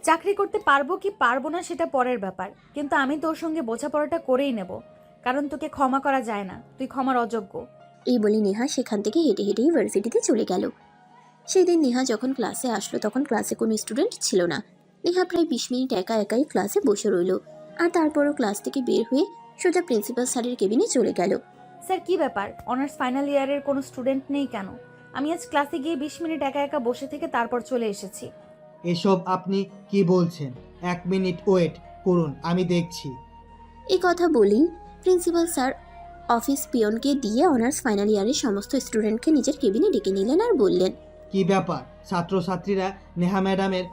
চাকরি করতে পারবো কি পারবো না সেটা পরের ব্যাপার, কিন্তু আমি তোর সঙ্গে বোঝাপড়াটা করেই নেব, কারণ তোকে ক্ষমা করা যায় না, তুই ক্ষমার অযোগ্য। এই বলে নেহা সেখান থেকে হেঁটে হেঁটে ইউনিভার্সিটিতে চলে গেল। সেদিন নেহা যখন ক্লাসে আসলো তখন ক্লাসে কোনো স্টুডেন্ট ছিল না। নেহা প্রায় 20 মিনিট একা একাই ক্লাসে বসে রইল, আর তারপরও ক্লাস থেকে বের হয়ে সোজা প্রিন্সিপাল স্যারের কেবিনে চলে গেল। স্যার কি ব্যাপার, অনার্স ফাইনাল ইয়ারের কোনো স্টুডেন্ট নেই কেন? আমি আজ ক্লাসে গিয়ে 20 মিনিট একা একা বসে থেকে তারপর চলে এসেছি। এসব আপনি কি বলছেন? 1 মিনিট ওয়েট করুন, আমি দেখছি। এই কথা বলেই প্রিন্সিপাল স্যার অফিস পিয়নকে দিয়ে অনার্স ফাইনাল ইয়ারের সমস্ত স্টুডেন্টকে নিজের কেবিনে ডেকে নিলেন আর বললেন, কি ব্যাপার ছাত্রছাত্রীরা, নেহা ম্যাডামের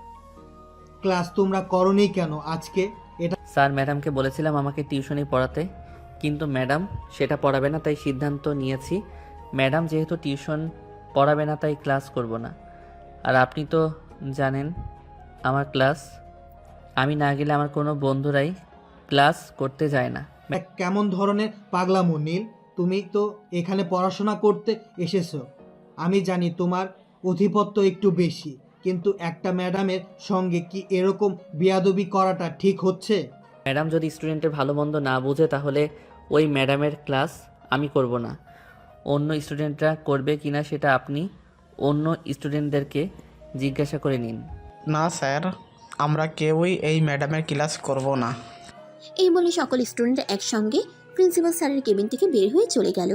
ক্লাস তোমরা করনি কেন আজকে? এটা স্যার, ম্যাডামকে বলেছিলাম আমাকে টিউশনি পড়াতে, কিন্তু ম্যাডাম সেটা পড়াবে না, তাই সিদ্ধান্ত নিয়েছি ম্যাডাম যেহেতু টিউশন পড়াবে না তাই ক্লাস করব না। আর আপনি তো জানেন আমার ক্লাস, আমি না গেলে আমার কোনো বন্ধুরাই ক্লাস করতে যায় না। কেমন ধরনের পাগলামো নীল? তুমি তো এখানে পড়াশোনা করতে এসেছো। আমি জানি তোমার অধিপত্য একটু বেশি, কিন্তু একটা ম্যাডামের সঙ্গে কি এরকম বেয়াদবি করাটা ঠিক হচ্ছে? ম্যাডাম যদি স্টুডেন্টের ভালো মন্দ না বোঝে তাহলে ওই ম্যাডামের ক্লাস আমি করব না। অন্য স্টুডেন্টরা করবে কিনা সেটা আপনি অন্য স্টুডেন্টদেরকে জিজ্ঞাসা করে নিন। না স্যার, আমরা কেউই এই ম্যাডামের ক্লাস করব না। এই বলে সকল স্টুডেন্ট একসঙ্গে প্রিন্সিপাল স্যারের কেবিন থেকে বের হয়ে চলে গেল।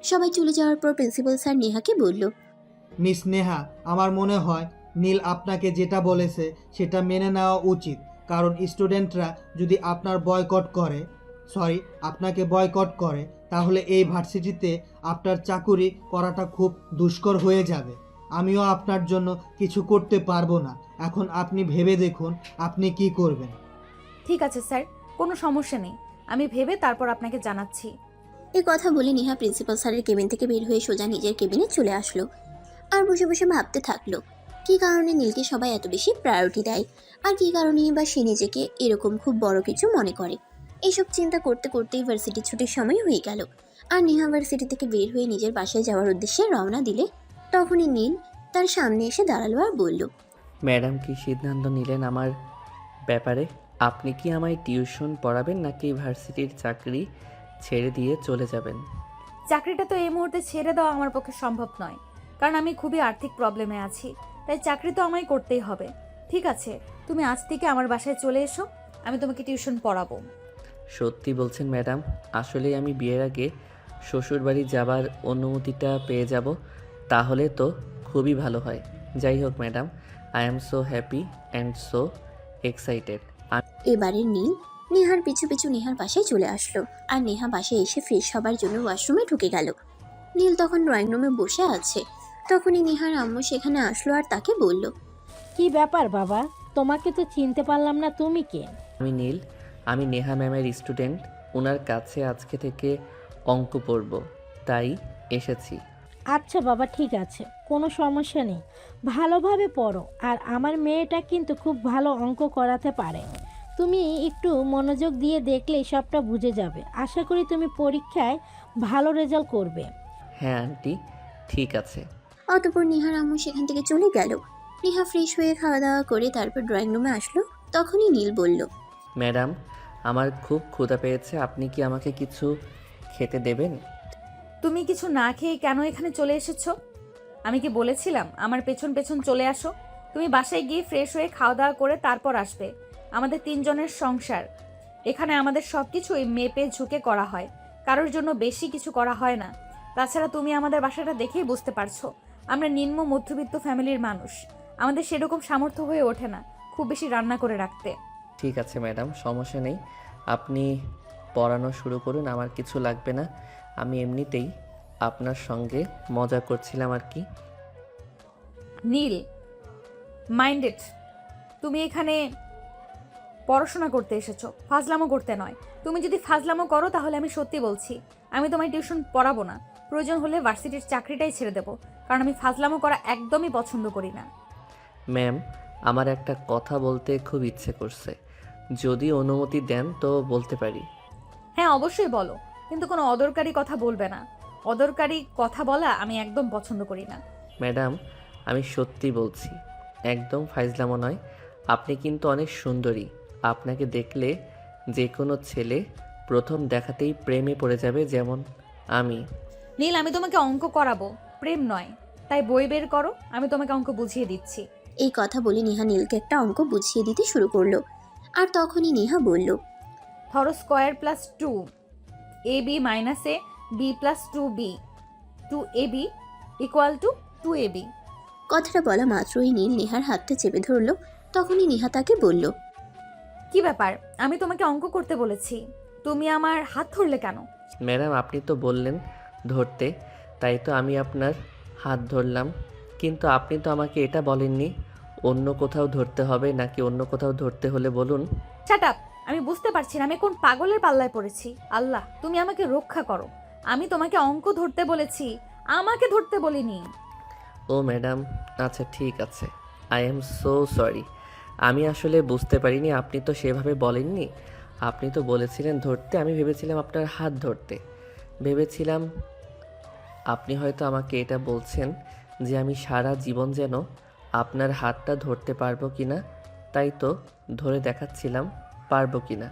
সবাই চলে যাওয়ার পর প্রিন্সিপাল স্যার নেহাকে বলল, মিস নেহা, আমার মনে হয় নীল আপনাকে যেটা বলেছে সেটা মেনে নেওয়া উচিত, কারণ স্টুডেন্টরা যদি আপনাকে বয়কট করে তাহলে এই ভার্সিটিতে আপনার চাকুরি করাটা খুব দুষ্কর হয়ে যাবে। আমিও আপনার জন্য কিছু করতে পারবো না। এখন আপনি ভেবে দেখুন আপনি কি করবেন। ঠিক আছে স্যার, কোনো সমস্যা নেই, আমি ভেবে তারপর আপনাকে জানাচ্ছি। এই কথা বলে নেহা প্রিন্সিপাল স্যারের কেবিন থেকে বের হয়ে সোজা নিজের কেবিনে চলে আসলো আর বসে বসে ভাবতে থাকলো কী কারণে নীলকে সবাই এত বেশি প্রায়োরিটি দেয়, আর কী কারণেই বা সে নিজেকে এরকম খুব বড় কিছু মনে করে। এইসব চিন্তা করতে করতেই ভার্সিটির ছুটির সময় হয়ে গেল, আর নেহা ভার্সিটি থেকে বের হয়ে নিজের বাসায় যাওয়ার উদ্দেশ্যে রওনা দিলে তখনই নীল তার সামনে এসে দাঁড়ালো আর বলল, ম্যাডাম কি সিদ্ধান্ত নিলেন আমার ব্যাপারে? আপনি কি আমায় টিউশন পড়াবেন নাকি ভার্সিটির চাকরি ছেড়ে দিয়ে চলে যাবেন? চাকরিটা তো এই মুহূর্তে ছেড়ে দেওয়া আমার পক্ষে সম্ভব নয়, কারণ আমি খুবই আর্থিক প্রবলেমে আছি, তাই চাকরি তো আমায় করতেই হবে। ঠিক আছে, তুমি আজ থেকে আমার বাসায় চলে এসো, আমি তোমাকে টিউশন পড়াবো। সত্যি বলছেন ম্যাডাম? আসলেই আমি বিয়ের আগে শ্বশুরবাড়ি যাবার অনুমতিটা পেয়ে যাব, তাহলে তো খুবই ভালো হয়। যাই হোক madam, I am so happy and so excited. এবারে নীল নেহার পিছু পিছু নেহার বাসায় চলে আসলো, আর নেহা বাসায় এসে ফ্রেশ হবার জন্য ওয়াশরুমে ঢুকে গেল। নীল তখন ড্রয়িং রুমে বসে আছে, তখনই নেহার আম্মু সেখানে আসলো আর তাকে বলল, কি ব্যাপার বাবা, তোমাকে তো চিনতে পারলাম না, তুমি কে? আমি নীল, আমি নেহা ম্যামের স্টুডেন্ট। ওনার কাছে আজকে থেকে অঙ্ক পড়ব, তাই এসেছি। আচ্ছা বাবা, ঠিক আছে, কোনো সমস্যা নেই, ভালোভাবে পড়ো। আর আমার মেয়েটা কিন্তু খুব ভালো অঙ্ক করাতে পারে, তুমি একটু মনোযোগ দিয়ে দেখলেই সবটা বুঝে যাবে। আশা করি তুমি পরীক্ষায় ভালো রেজাল্ট করবে। হ্যাঁ আন্টি, ঠিক আছে। অতঃপর নেহার আম্মু সেখান থেকে চলে গেল। নেহা ফ্রেশ হয়ে খাওয়া দাওয়া করে তারপর ড্রয়িং রুমে আসলো, তখনই নীল বলল, ম্যাডাম, আমার খুব ক্ষুধা পেয়েছে, আপনি কি আমাকে কিছু খেতে দেবেন? তুমি কিছু না খেয়ে কেন এখানে চলে এসেছো? আমি কি বলেছিলাম আমার পেছন পেছন চলে আসো? তুমি বাসায় গিয়ে ফ্রেশ হয়ে খাওয়া দাওয়া করে তারপর আসবে। আমাদের 3 জনের সংসার, এখানে আমাদের সব কিছুই মেপে ঝুঁকে করা হয়, কারোর জন্য বেশি কিছু করা হয় না। তাছাড়া তুমি আমাদের বাসাটা দেখেই বুঝতে পারছো আমরা নিম্ন মধ্যবিত্ত ফ্যামিলির মানুষ, আমাদের সেরকম সামর্থ্য হয়ে ওঠে না খুব বেশি রান্না করে রাখতে। ঠিক আছে ম্যাডাম, সমস্যা নেই। আপনি পড়ানো শুরু করুন, আমার কিছু লাগবে না। আমি এমনিতেই আপনার সঙ্গে মজা করছিলাম আর কি। নীল, মাইন্ডেড, তুমি এখানে পড়াশোনা করতে এসেছো, ফাজলামো করতে নয়। তুমি যদি ফাজলামো করো তাহলে আমি সত্যি বলছি আমি তোমায় টিউশন পড়াবো না। প্রয়োজন হলে ভার্সিটির চাকরিটাই ছেড়ে দেবো, কারণ আমি ফাজলামো করা একদমই পছন্দ করি না। ম্যাম, আমার একটা কথা বলতে খুব ইচ্ছে করছে, যদি অনুমতি দেন তো বলতে পারি। হ্যাঁ অবশ্যই বলো, কিন্তু কোনো অদরকারি কথা বলবে না। অদরকারি কথা বলা আমি একদম পছন্দ করি না। ম্যাডাম, আমি সত্যি বলছি, একদম ফাইজলামো নয়। আপনি কিন্তু অনেক সুন্দরী। আপনাকে দেখলে যে কোনো ছেলে প্রথম দেখাতেই প্রেমে পড়ে যাবে, যেমন আমি। নীল, আমি তোমাকে অঙ্ক করাবো, প্রেম নয়। তাই বই বের করো, আমি তোমাকে অঙ্ক বুঝিয়ে দিচ্ছি। এই কথা বলে নেহা নীলকে একটা অঙ্ক বুঝিয়ে দিতে শুরু করলো। আর তখনই নেহা বলল, ধরো square plus 2 ab minus a b plus 2b 2ab equal to 2ab। কথাটা বলা মাত্রই নীল নেহার হাতটা চেপে ধরলো। তখনই নেহা তাকে বলল, কি ব্যাপার, আমি তোমাকে অঙ্ক করতে বলেছি, তুমি আমার হাত ধরলে কেন? ম্যাডাম, আপনি তো বললেন ধরতে, তাই তো আমি আপনার হাত ধরলাম। কিন্তু আপনি তো আমাকে এটা বলেননি অন্য কোথাও ধরতে হবে নাকি। অন্য কোথাও ধরতে হলে বলুন। শাট আপ, আমি বুঝতে পারছি না আমি কোন পাগলের পাল্লায় পড়েছি। আল্লাহ, তুমি আমাকে রক্ষা করো। আমি তোমাকে অঙ্ক ধরতে বলেছি, আমাকে ধরতে বলিনি। ও ম্যাডাম, আচ্ছা ঠিক আছে, আই এম সো সরি। আমি আসলে বুঝতে পারিনি, আপনি তো সেভাবে বলেননি। আপনি তো বলেছিলেন ধরতে, আমি ভেবেছিলাম আপনার হাত ধরতে। ভেবেছিলাম আপনি হয়তো আমাকে এটা বলছেন যে আমি সারা জীবন যেন আপনার হাতটা ধরতে পারবো কি না, তাই তো ধরে দেখাচ্ছিলাম পারবো কি না।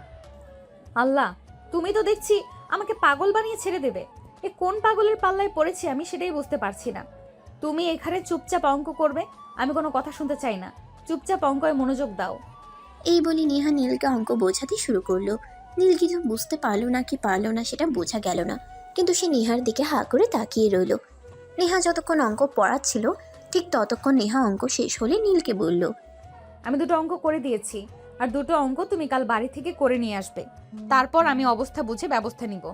আল্লাহ, তুমি তো দেখছি আমাকে পাগল বানিয়ে ছেড়ে দেবে। এ কোন পাগলের পাল্লায় পড়েছি আমি সেটাই বুঝতে পারছি না। তুমি এখানে চুপচাপ অঙ্ক করবে, আমি কোনো কথা শুনতে চাই না। চুপচাপ অঙ্কয় মনোযোগ দাও। এই বলে নেহা নীলকে অঙ্ক বোঝাতে শুরু করলো। নীল কিছু বুঝতে পারলো না কি পারলো না সেটা বোঝা গেল না, কিন্তু সে নেহার দিকে হা করে তাকিয়ে রইল। নেহা যতক্ষণ অঙ্ক পড়াচ্ছিল ঠিক ততক্ষণ নেহা অঙ্ক শেষ হলে নীলকে বলল, আমি 2টো অঙ্ক করে দিয়েছি, আর 2টো অঙ্ক তুমি কাল বাড়ি থেকে করে নিয়ে আসবে, তারপর আমি অবস্থা বুঝে ব্যবস্থা নিব।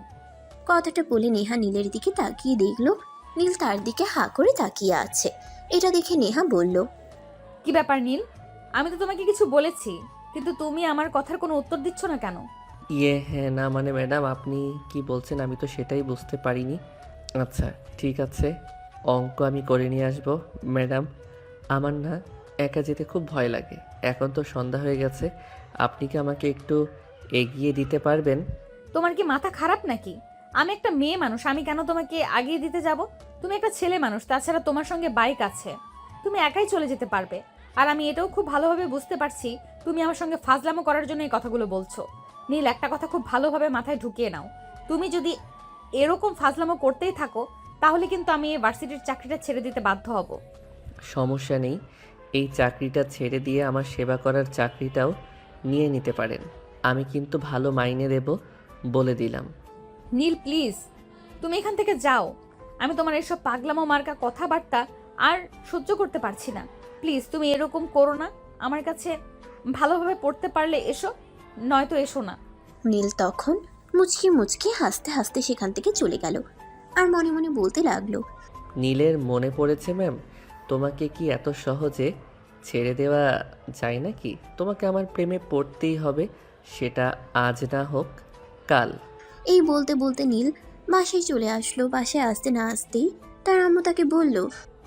কথাটা বলে নেহা নীলের দিকে তাকিয়ে দেখলো নীল তার দিকে হা করে তাকিয়ে আছে। এটা দেখে নেহা বলল, কি ব্যাপার নীল, আমি তো তোমাকে কিছু বলেছি, কিন্তু তুমি আমার কথার কোনো উত্তর দিচ্ছ না কেন? হ্যাঁ না মানে ম্যাডাম, আপনি কি বলছেন আমি তো সেটাই বুঝতে পারিনি। আচ্ছা ঠিক আছে, অঙ্ক আমি করে নিয়ে আসবো। ম্যাডাম, আমার না একা যেতে খুব ভয় লাগে। এখন তো সন্ধ্যা হয়ে গেছে, আপনি কি আমাকে একটু এগিয়ে দিতে পারবেন? তোমার কি মাথা খারাপ নাকি? আমি একটা মেয়ে মানুষ, আমি কেন তোমাকে আগিয়ে দিতে যাব? তুমি একটা ছেলে মানুষ, তাছাড়া তোমার সঙ্গে বাইক আছে, তুমি একাই চলে যেতে পারবে। আর আমি এটাও খুব ভালোভাবে বুঝতে পারছি তুমি আমার সঙ্গে ফাজলামো করার জন্য এই কথাগুলো বলছো। নীল, একটা কথা খুব ভালোভাবে মাথায় ঢুকিয়ে নাও, তুমি যদি এরকম ফাজলামো করতেই থাকো তাহলে কিন্তু আমি এই ভার্সিটির চাকরিটা ছেড়ে দিতে বাধ্য হব। সমস্যা নেই, এই চাকরিটা ছেড়ে দিয়ে আমার সেবা করার চাকরিটাও নিয়ে নিতে পারেন। আমি কিন্তু ভালো মাইনে দেব, বলে দিলাম। নীল প্লিজ, তুমি এখান থেকে যাও। আমি তোমার এসব পাগলামো মার্কা কথাবার্তা আর সহ্য করতে পারছি না। প্লিজ তুমি এরকম করো না। আমার কাছে ভালোভাবে পড়তে পারলে এসো, নয়তো এসো না। নীল তখন মুচকি মুচকি হাসতে হাসতে সেখান থেকে চলে গেল। আর মনে মনে বলতে লাগলো, নীলের মনে পড়েছে ম্যাম, তোমাকে কি এত সহজে ছেড়ে দেওয়া যায় নাকি? তোমাকে আমার প্রেমে পড়তেই হবে, সেটা আজ না হোক কাল। এই বলতে বলতে নীল বাসায় চলে আসলো। বাসায় আসতে না আসতেই তার আম্মু তাকে বলল,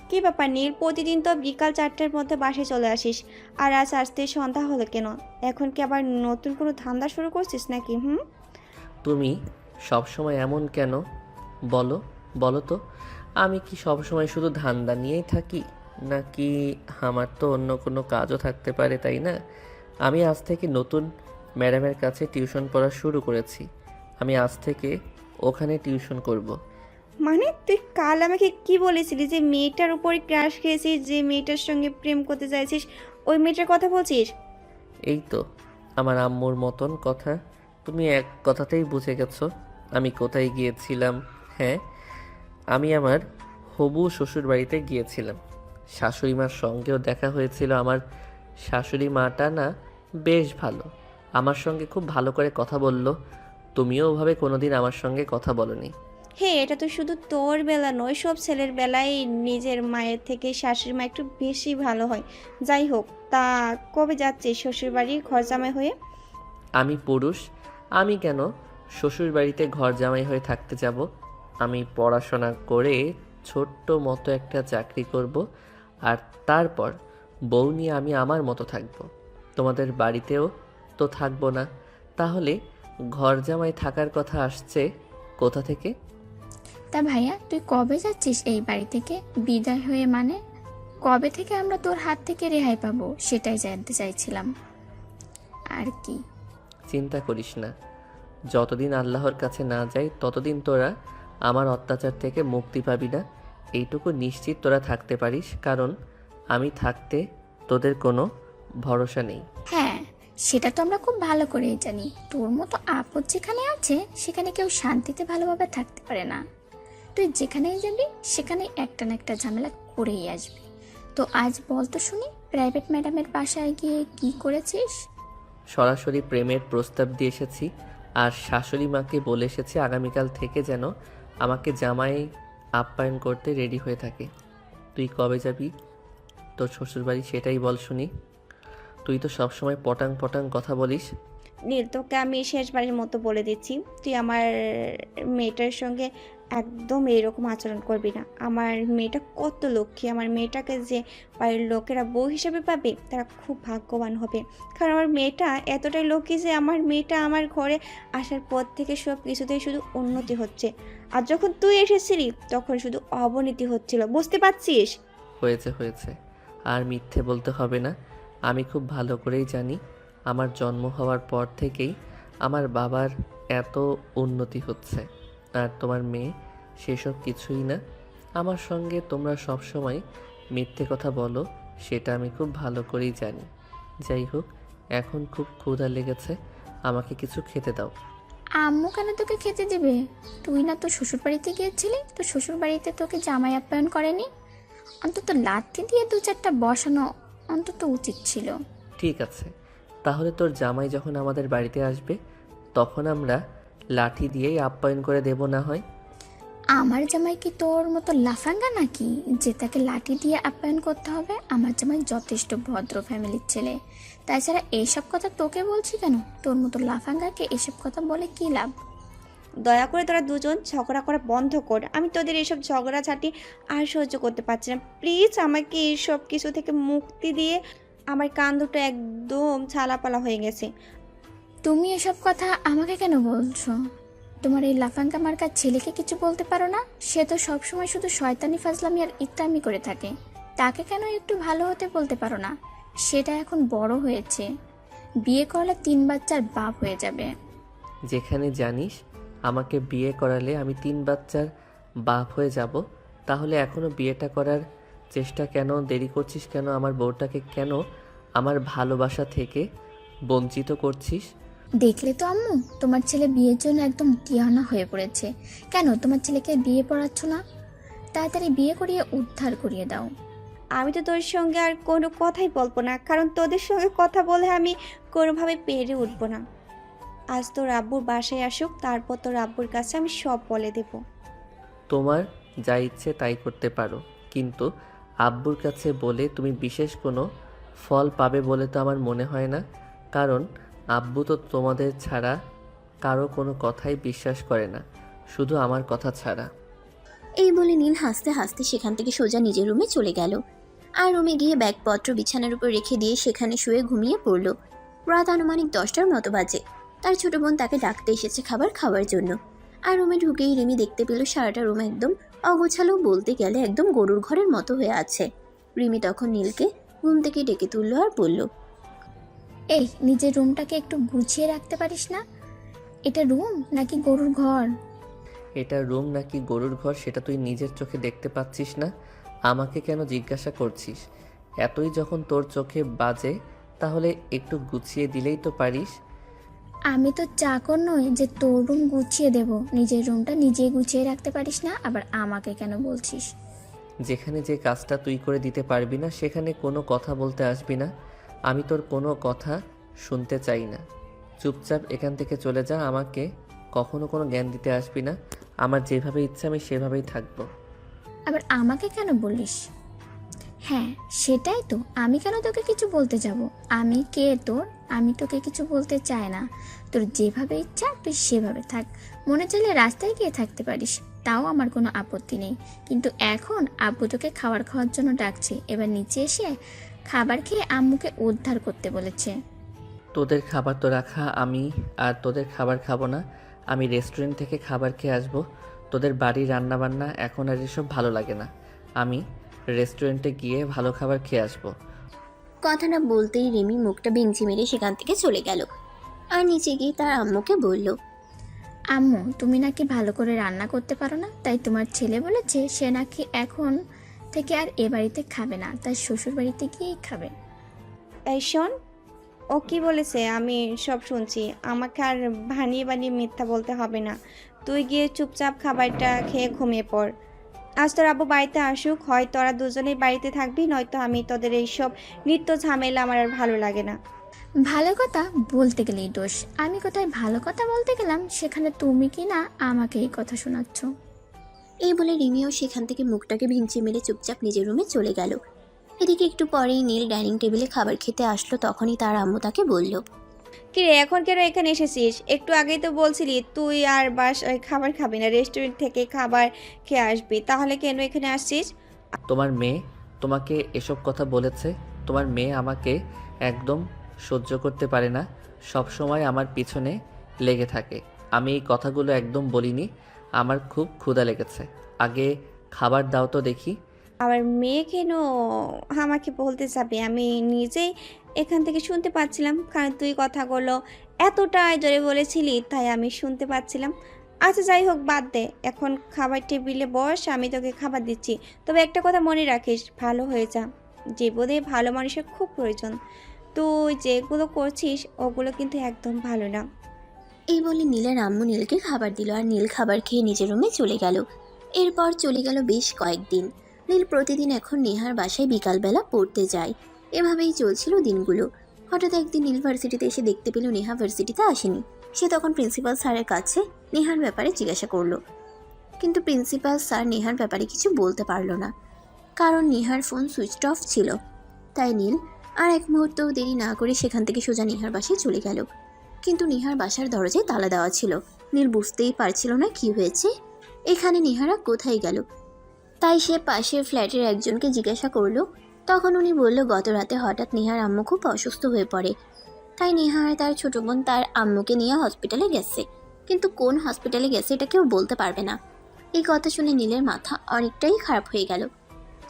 কি ব্যাপার নীল, প্রতিদিন তো বিকাল 4টার মধ্যে বাসায় চলে আসিস, আর আজ আসতে সন্ধ্যা হলো কেন? এখন কি আবার নতুন কোনো ধান্দা শুরু করছিস নাকি? তুমি সবসময় এমন কেন বলো বলো তো? আমি কি সবসময় শুধু ধান্দা নিয়েই থাকি, নাকি আমার তো অন্য কোনো কাজও থাকতে পারে, তাই না? আমি আজ থেকে নতুন ম্যাডামের কাছে টিউশন পড়া শুরু করেছি। আমি আজ থেকে ওখানে টিউশন করব। মানে তুই কাল আমাকে কি বলেছিলি যে মেয়েটার উপরে ক্রাশ খেয়েছিস, যে মেয়েটার সঙ্গে প্রেম করতে চাইছিস, ওই মেয়েটার কথা বলছিস? এই তো আমার আম্মুর মতন কথা, তুমি এক কথাতেই বুঝে গেছো আমি কোথায় গিয়েছিলাম। হ্যাঁ, আমি আমার হবু শ্বশুর বাড়িতে গিয়েছিলাম। শাশুড়ি মার সঙ্গেও দেখা হয়েছিল। আমার শাশুড়ি মাটা না বেশ ভালো, আমার সঙ্গে খুব ভালো করে কথা বলল। তুমিও ওভাবে কোনোদিন আমার সঙ্গে কথা বলনি। হ্যাঁ, এটা তো শুধু তোর বেলা নয়, সব ছেলের বেলায় নিজের মায়ের থেকে শাশুড়ি মা একটু বেশি ভালো হয়। যাই হোক, তা কবে যাচ্ছিস শ্বশুর বাড়ির ঘর জামাই হয়ে? আমি পুরুষ, আমি কেন শ্বশুর বাড়িতে ঘর জামাই হয়ে থাকতে যাব? আমি পড়াশোনা করে ছোট্ট মতো একটা চাকরি করব, আর তারপর বউ নিয়ে আমি আমার মতো থাকব। তোমাদের বাড়িতেও তো থাকবো না, তাহলে ঘর জামাই থাকার কথা আসছে কোথা থেকে? তা ভাইয়া, তুই কবে যাচ্ছিস এই বাড়ি থেকে বিদায় হয়ে? মানে কবে থেকে আমরা তোর হাত থেকে রেহাই পাবো সেটাই জানতে চাইছিলাম আর কি। চিন্তা করিস না, যতদিন আল্লাহর কাছে না যাই ততদিন তোরা আমার অত্যাচার থেকে মুক্তি পাবি না, এইটুকু নিশ্চিত তোরা থাকতে পারিস। কারণ আমি থাকতে তোদের কোনো ভরসা নেই। হ্যাঁ, সেটা তো আমরা খুব ভালো করেই জানি। তোর মতো আপদ যেখানে আছে সেখানে কেউ শান্তিতে ভালোভাবে থাকতে পারে না। তুই যেখানেই যাবি সেখানে একটা না একটা ঝামেলা করেই আসবি। তো আজ বল তো শুনি, প্রাইভেট ম্যাডামের বাসায় গিয়ে কি করেছিস? সরাসরি প্রেমের প্রস্তাব দিয়ে এসেছি, আর শাশুড়ি মাকে বলে এসেছি আগামীকাল থেকে যেন আমাকে জামাই আপ্যায়ন করতে রেডি হয়ে থাকে। তুই কবে যাবি তোর শ্বশুরবাড়ি সেটাই বল শুনি। তুই তো সবসময় পটাং পটাং কথা বলিস। নীল, তোকে আমি শেষবারের মতো বলে দিচ্ছি, তুই আমার মেয়েটার সঙ্গে একদম এরকম আচরণ করবি না। আমার মেয়েটা কত লক্ষ্মী, আমার মেয়েটাকে যে বাড়ির লোকেরা বউ হিসেবে পাবে তারা খুব ভাগ্যবান হবে। কারণ আমার মেয়েটা এতটাই লক্ষ্মী যে আমার মেয়েটা আমার ঘরে আসার পর থেকে সব কিছুতেই শুধু উন্নতি হচ্ছে, আর যখন তুই এসেছিলি তখন শুধু অবনতি হচ্ছিল। বুঝতে পারছিস? হয়েছে হয়েছে, আর মিথ্যে বলতে হবে না। আমি খুব ভালো করেই জানি আমার জন্ম হওয়ার পর থেকেই আমার বাবার এত উন্নতি হচ্ছে, আর তোমার মেয়ে সেসব কিছুই না। আমার সঙ্গে তোমরা সব সময় মিথ্যে কথা বলো, সেটা আমি খুব ভালো করেই জানি। যাই হোক, এখন খুব ক্ষুধা লেগেছে, আমাকে কিছু খেতে দাও। আম্মু কেন তোকে খেতে দেবে? তুই না তোর শ্বশুর বাড়িতে গিয়েছিলি, তোর শ্বশুর বাড়িতে তোকে জামাই আপ্যায়ন করেনি? অন্তত লাথি দিয়ে 2-4টা বসানো অন্তত উচিত ছিল। ঠিক আছে, তাহলে তোর জামাই যখন আমাদের বাড়িতে আসবে তখন আমরা লাঠি দিয়েই আপ্যায়ন করে দেব না হয়? আমার জামাই কি তোর মতো লাফাঙ্গা নাকি যে তাকে লাঠি দিয়ে আপ্যায়ন করতে হবে? আমার জামাই যথেষ্ট ভদ্র ফ্যামিলির ছেলে। তাছাড়া এইসব কথা তোকে বলছি কেন? তোর মতো লাফাঙ্গাকে এসব কথা বলে কি লাভ? দয়া করে তোরা দুজন ঝগড়া করা বন্ধ কর। আমি তোদের এসব ঝগড়াঝাটি আর সহ্য করতে পারছি না। প্লিজ আমাকে এইসব কিছু থেকে মুক্তি দিয়ে, আমার কান দুটো একদম ছালাপালা হয়ে গেছে। তুমি এসব কথা আমাকে কেন বলছো? তোমার এই লাফাঙ্গা মার্কার ছেলেকে কিছু বলতে পারো না? সে তো সবসময় শুধু শয়তানি ফাজলামি আর ইত্যামি করে থাকে। তাকে কেন একটু ভালো হতে বলতে পারো না? সেটা এখন বড় হয়েছে, বিয়ে করলে 3 বাচ্চার বাপ হয়ে যাবে। যেখানে জানিস আমাকে বিয়ে করালে আমি 3 বাচ্চার বাপ হয়ে যাব, তাহলে এখনও বিয়েটা করার চেষ্টা কেন? দেরি করছিস কেন? আমার বউটাকে কেন আমার ভালোবাসা থেকে বঞ্চিত করছিস? দেখলে তো আম্মু, তোমার ছেলে বিয়ের জন্য একদম দিওয়ানা হয়ে পড়েছে। কেন তোমার ছেলেকে বিয়ে পড়াচ্ছ না? তাড়াতাড়ি বিয়ে করিয়ে উদ্ধার করিয়ে দাও। আমি তো তোর সঙ্গে আর কোনো কথাই বলবো না, কারণ তোদের সঙ্গে কথা বলে আমি কোনোভাবে পেরে উঠবো না। আজ তোর আব্বুর বাসায় আসুক, তারপর তোর আব্বুর কাছে আমি সব বলে দেব। তোমার যা ইচ্ছে তাই করতে পারো, কিন্তু আব্বুর কাছে বলে তুমি বিশেষ কোনো ফল পাবে বলে তো আমার মনে হয় না। কারণ আব্বু তো তোমাদের ছাড়া কারো কোনো কথাই বিশ্বাস করে না, শুধু আমার কথা ছাড়া। এই বলে নীল হাসতে হাসতে সেখান থেকে সোজা নিজের রুমে চলে গেল। আর রুমে গিয়ে ব্যাগপত্র বিছানার উপর রেখে দিয়ে সেখানে শুয়ে ঘুমিয়ে পড়ল। রাত আনুমানিক 10টার মতো বাজে। তার ছোট বোন তাকে ডাকতে এসেছে খাবার খাওয়ার জন্য। আর রুমে ঢুকেই রিমি দেখতে পেল সারাটা রুম একদম অগোছালো, বলতে গেলে একদম গরুর ঘরের মতো হয়ে আছে। রিমি তখন নীলকে ঘুম থেকে ডেকে তুলল আর বলল, এই নিজের রুমটাকে একটু গুছিয়ে রাখতে পারিস না? এটা রুম নাকি গরুর ঘর? এটা রুম নাকি গরুর ঘর সেটা তুই নিজের চোখে দেখতে পাচ্ছিস না? আমাকে কেন জিজ্ঞাসা করছিস? এতই যখন তোর চোখে বাজে তাহলে একটু গুছিয়ে দিলেই তো পারিস। আমি তো চাকর নই যে তোর রুম গুছিয়ে দেব। নিজের রুমটা নিজেই গুছিয়ে রাখতে পারিস না, আবার আমাকে কেন বলছিস? যেখানে যে কাজটা তুই করে দিতে পারবি না সেখানে কোনো কথা বলতে আসবি না। আমি তোর কোনো কথা শুনতে চাই না। চুপচাপ এখান থেকে চলে যা। আমাকে কখনো কোনো জ্ঞান দিতে আসবি না। আমার যেভাবে ইচ্ছা আমি সেভাবেই থাকবো। আবার আমাকে কেন বলিস? হ্যাঁ সেটাই তো, আমি কেন তোকে কিছু বলতে যাব? আমি কে তোর? আমি তোকে কিছু বলতে চাই না। তোর যেভাবে ইচ্ছা তুই সেভাবে থাক। মনে চাইলে রাস্তায় গিয়ে থাকতে পারিস, তাও আমার কোনো আপত্তি নেই। কিন্তু এখন আব্বু তোকে খাওয়ার জন্য ডাকছে, এবার নিচে এসে খাবার খেয়ে আম্মুকে উদ্ধার করতে বলেছে। তোদের খাবার তো রাখা, আমি আর তোদের খাবার খাবো না। আমি রেস্টুরেন্ট থেকে খাবার খেয়ে আসবো। তোদের বাড়ির রান্নাবান্না এখন আর এসব ভালো লাগে না। আমি রেস্টুরেন্টে গিয়ে ভালো খাবার খেয়ে আসবো। কথাটা বলতেই রিমি মুখটা ভেঙচি মেরে সেখান থেকে চলে গেল আর নিচে গিয়ে তার আম্মুকে বলল, আম্মু তুমি নাকি ভালো করে রান্না করতে পারো না, তাই তোমার ছেলে বলেছে সে নাকি এখন থেকে আর এ বাড়িতে খাবে না, তার শ্বশুর বাড়িতে গিয়েই খাবে। এই শোন, ও কি বলেছে আমি সব শুনছি। আমাকে আর বানিয়ে বানিয়ে মিথ্যা বলতে হবে না। তুই গিয়ে চুপচাপ খাবারটা খেয়ে ঘুমিয়ে পড়। আজ তোর আব্বু বাড়িতে আসুক, হয় তোরা দুজনেই বাড়িতে থাকবি, নয়তো আমি তোদের এইসব নিত্য ঝামেলা আমার আর ভালো লাগে না। ভালো কথা বলতে গেলেই দোষ। আমি কোথায় ভালো কথা বলতে গেলাম সেখানে তুমি কি না আমাকে এই কথা শোনাচ্ছ? এই বলে রিমিও সেখান থেকে মুখটাকে ভেঙচি মেরে চুপচাপ নিজের রুমে চলে গেল। এদিকে একটু পরেই নীল ডাইনিং টেবিলে খাবার খেতে আসলো। তখনই তার আম্মু তাকে বলল, কিরে এখন কেন এখানে এসেছিস? একটু আগেই তো বলছিলি তুই আর বাসায় খাবার খাবি না, রেস্টুরেন্ট থেকে খাবার খেয়ে আসবি, তাহলে কেন এখানে আসছিস? তোমার মেয়ে তোমাকে এসব কথা বলেছে? তোমার মেয়ে আমাকে একদম সহ্য করতে পারে না, সব সময় আমার পিছনে লেগে থাকে। আমি এই কথাগুলো একদম বলিনি। আমার খুব ক্ষুধা লেগেছে, আগে খাবার দাও তো দেখি। আমার মেয়ে কেন আমাকে বলতে যাবে? আমি নিজেই এখান থেকে শুনতে পাচ্ছিলাম, কারণ তুই কথাগুলো এতটাই জোরে বলেছিলি তাই আমি শুনতে পাচ্ছিলাম। আচ্ছা যাই হোক, বাদ দে, এখন খাবার টেবিলে বস, আমি তোকে খাবার দিচ্ছি। তবে একটা কথা মনে রাখিস, ভালো হয়ে যা। জীবনে ভালো মানুষের খুব প্রয়োজন। তুই যেগুলো করছিস ওগুলো কিন্তু একদম ভালো না। এই বলে নীলের আম্মু নীলকে খাবার দিল আর নীল খাবার খেয়ে নিজের রুমে চলে গেল। এরপর চলে গেল বেশ কয়েকদিন। নীল প্রতিদিন এখন নেহার বাসায় বিকালবেলা পড়তে যায়। এভাবেই চলছিল দিনগুলো। হঠাৎ একদিন নীল ভার্সিটিতে এসে দেখতে পেল নেহা ভার্সিটিতে আসেনি। সে তখন প্রিন্সিপাল স্যারের কাছে নেহার ব্যাপারে জিজ্ঞাসা করলো, কিন্তু প্রিন্সিপাল স্যার নেহার ব্যাপারে কিছু বলতে পারল না, কারণ নেহার ফোন সুইচ অফ ছিল। তাই নীল আর এক মুহূর্তও দেরি না করে সেখান থেকে সোজা নেহার বাসায় চলে গেল। কিন্তু নেহার বাসার দরজায় তালা দেওয়া ছিল। নীল বুঝতেই পারছিল না কি হয়েছে, এখানে নেহারা কোথায় গেল। তাই সে পাশের ফ্ল্যাটের একজনকে জিজ্ঞাসা করলো। তখন উনি বলল, গত রাতে হঠাৎ নেহার আম্মু খুব অসুস্থ হয়ে পড়ে, তাই নেহা আর তার ছোট বোন তার আম্মুকে নিয়ে হসপিটালে গেছে, কিন্তু কোন হসপিটালে গেছে এটা কেউ বলতে পারবে না। এই কথা শুনে নীলের মাথা অনেকটাই খারাপ হয়ে গেল।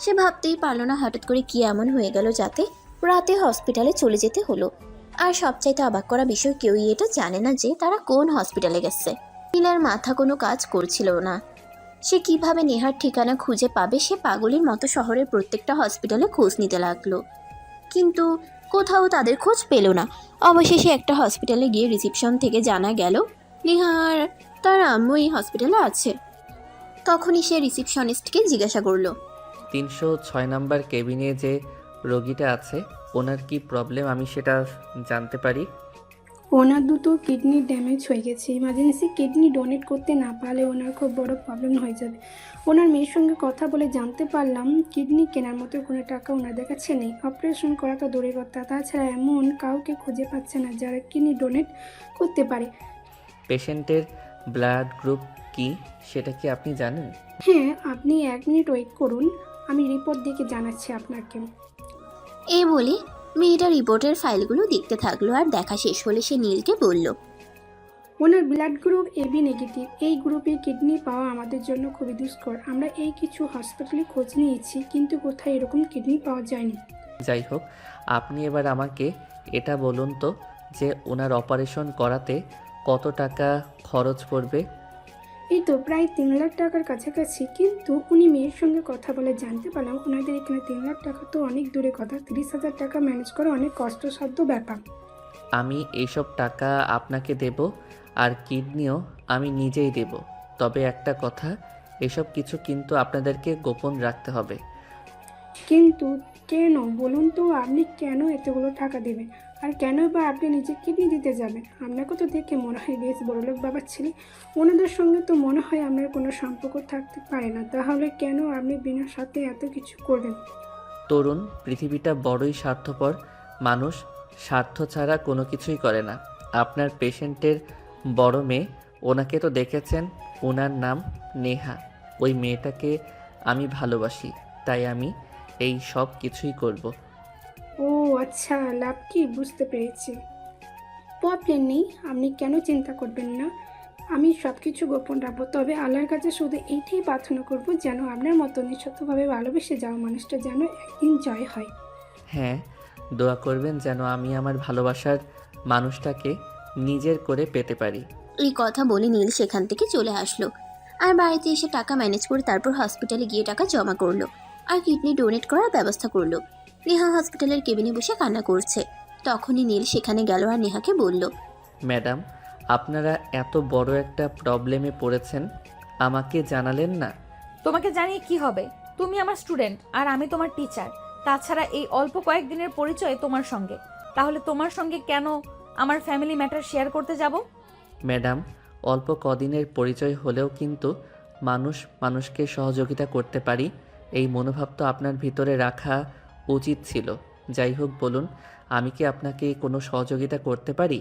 সে ভাবতেই পারল না হঠাৎ করে কি এমন হয়ে গেল যাতে রাতে হসপিটালে চলে যেতে হলো। আর সবচাইতে অবাক করা বিষয়, কেউই এটা জানে না যে তারা কোন হসপিটালে গেছে। নীলের মাথা কোনো কাজ করছিল না। সে কিভাবে নেহার ঠিকানা খুঁজে পাবে? সে পাগলের মতো শহরের প্রত্যেকটা হসপিটালে খোঁজ নিতে লাগলো, কিন্তু কোথাও তাদের খোঁজ পেল না। অবশেষে একটা হসপিটালে গিয়ে রিসেপশন থেকে জানা গেল নেহার তার আম্মু এই হসপিটালে আছে। তখনই সে রিসেপশনিস্টকে জিজ্ঞাসা করলো, 306 নাম্বার কেবিনে যে রোগীটা আছে ওনার কি প্রবলেম আমি সেটা জানতে পারি? ওনার দুটো কিডনি ড্যামেজ হয়ে গেছে, ইমার্জেন্সি কিডনি ডোনেট করতে না পারলে ওনার খুব বড় প্রবলেম হয়ে যাবে। ওনার মেয়ের সঙ্গে কথা বলে জানতে পারলাম কিডনি কেনার মতো কোনো টাকা ওনাদের কাছে নেই। অপারেশন করা তো দূরের কথা, তাছাড়া এমন কাউকে খুঁজে পাচ্ছে না যারা কিডনি ডোনেট করতে পারে। পেশেন্টের ব্লাড গ্রুপ কি সেটা কি আপনি জানেন? হ্যাঁ, আপনি 1 মিনিট ওয়েট করুন, আমি রিপোর্ট দেখে জানাচ্ছি আপনাকে। এই বলে মেয়েটা রিপোর্টের ফাইলগুলো দেখতে থাকলো আর দেখা শেষ হলে সে নীলকে বলল, ওনার ব্লাড গ্রুপ এবি নেগেটিভ। এই গ্রুপে কিডনি পাওয়া আমাদের জন্য খুবই দুষ্কর। আমরা এই কিছু হসপিটালে খোঁজ নিয়েছি, কিন্তু কোথায় এরকম কিডনি পাওয়া যায়নি। যাই হোক, আপনি এবার আমাকে এটা বলুন তো যে ওনার অপারেশন করাতে কত টাকা খরচ পড়বে? এই তো প্রায় 3 লাখ টাকার কাছাকাছি। কিন্তু উনি মেয়ের সঙ্গে কথা বলে জানতে পারলাম ওনাদের এখানে 3 লাখ টাকা তো অনেক দূরে কথা, 30,000 টাকা ম্যানেজ করা অনেক কষ্টসাধ্য ব্যাপার। আমি এইসব টাকা আপনাকে দেব, আর কিডনিও আমি নিজেই দেব। তবে একটা কথা, এসব কিছু কিন্তু আপনাদেরকে গোপন রাখতে হবে। কিন্তু কেন বলুন তো, আপনি কেন এতগুলো টাকা দেবেন? আর কেন বা আপনি নিজে কিডনি দিতে যাবেন? আপনাকে তো দেখে মনে হয় বেশ বড়লোক বাবার ছেলে। ওনাদের সঙ্গে তো মনে হয় আপনার কোনো সম্পর্ক থাকতে পারে না, তাহলে কেন আপনি বিনা সাথে এত কিছু করবেন? তরুণ, পৃথিবীটা বড়ই স্বার্থপর। মানুষ স্বার্থ ছাড়া কোনো কিছুই করে না। আপনার পেশেন্টের বড় মেয়ে, ওনাকে তো দেখেছেন, ওনার নাম নেহা। ওই মেয়েটাকে আমি ভালোবাসি, তাই আমি এই সব কিছুই করব। ও আচ্ছা, লাভ কি বুঝতে পেরেছি। প্রবলেম নেই, আপনি কেন চিন্তা করবেন না। আমি সব কিছু গোপন রাখবো। তবে আল্লাহর কাছে শুধু এইটাই প্রার্থনা করবো যেন আপনার মতো নিঃস্বার্থভাবে ভালোবেসে যাওয়া মানুষটা যেন একদিন জয় হয়। হ্যাঁ, দোয়া করবেন যেন আমি আমার ভালোবাসার মানুষটাকে নিজের করে পেতে পারি। এই কথা বলে নীল সেখান থেকে চলে আসলো আর বাড়িতে এসে টাকা ম্যানেজ করে তারপর হসপিটালে গিয়ে টাকা জমা করলো আর কিডনি ডোনেট করার ব্যবস্থা করলো। নেহা হসপিটালের কেবিনে বসে কান্না করছে। তখনই নীল সেখানে গেল আর নেহাকে বলল, ম্যাডাম, আপনারা এত বড় একটা প্রবলেমে পড়েছেন, আমাকে জানালেন না? তোমাকে জানিয়ে কি হবে? তুমি আমার স্টুডেন্ট আর আমি তোমার টিচার। তাছাড়া এই অল্প কয়েকদিনের পরিচয় তোমার সঙ্গে, তাহলে তোমার সঙ্গে কেন আমার ফ্যামিলি ম্যাটার শেয়ার করতে যাব? ম্যাডাম, অল্প কদিনের পরিচয় হলেও কিন্তু মানুষকে সহযোগিতা করতে পারি, এই মনোভাব তো আপনার ভিতরে রাখা উচিত ছিল। যাই হোক, বলুন, আমি কি আপনাকে কোনো সহযোগিতা করতে পারি?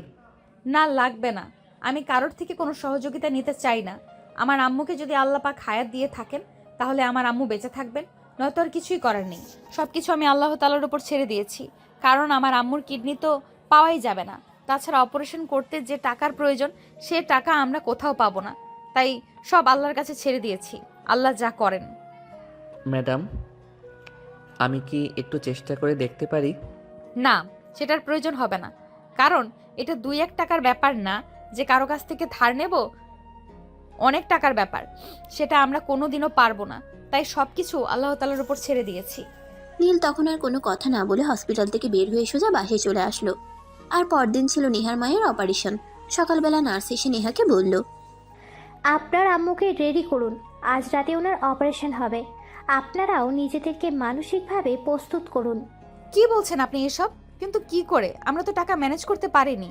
না, লাগবে না। আমি কারোর থেকে কোনো সহযোগিতা নিতে চাই না। আমার আম্মুকে যদি আল্লাহ পাক হায়াত দিয়ে থাকেন তাহলে আমার আম্মু বেঁচে থাকবেন, নয়তো আর কিছুই করার নেই। সব কিছু আমি আল্লাহ তাআলার উপর ছেড়ে দিয়েছি, কারণ আমার আম্মুর কিডনি তো পাওয়াই যাবে না। তাছাড়া অপারেশন করতে যে টাকার প্রয়োজন সে টাকা আমরা কোথাও পাবো না, তাই সব আল্লাহর কাছে ছেড়ে দিয়েছি। আল্লাহ যা করেন। ম্যাডাম, আমি কি একটু চেষ্টা করে দেখতে পারি? না, সেটার প্রয়োজন হবে না, কারণ এটা 2-1 টাকার ব্যাপার না যে কারো কাছ থেকে ধার নেব। অনেক টাকার ব্যাপার, সেটা আমরা কোনোদিনও পারবো না, তাই সব কিছু আল্লাহ তাআলার উপর ছেড়ে দিয়েছি। নীল তখন আর কোনো কথা না বলে হসপিটাল থেকে বের হয়ে সোজা বাসায় চলে আসলো। আর পরদিন ছিল নেহার মায়ের অপারেশন। সকালবেলা নার্স এসে নেহাকে বলল, আপনার আম্মুকে রেডি করুন, আজ রাতে ওনার অপারেশন হবে। আপনারাও নিজেদেরকে মানসিকভাবে প্রস্তুত করুন। কি বলছেন আপনি এসব? কিন্তু কি করে? আমরা তো টাকা ম্যানেজ করতে পারিনি।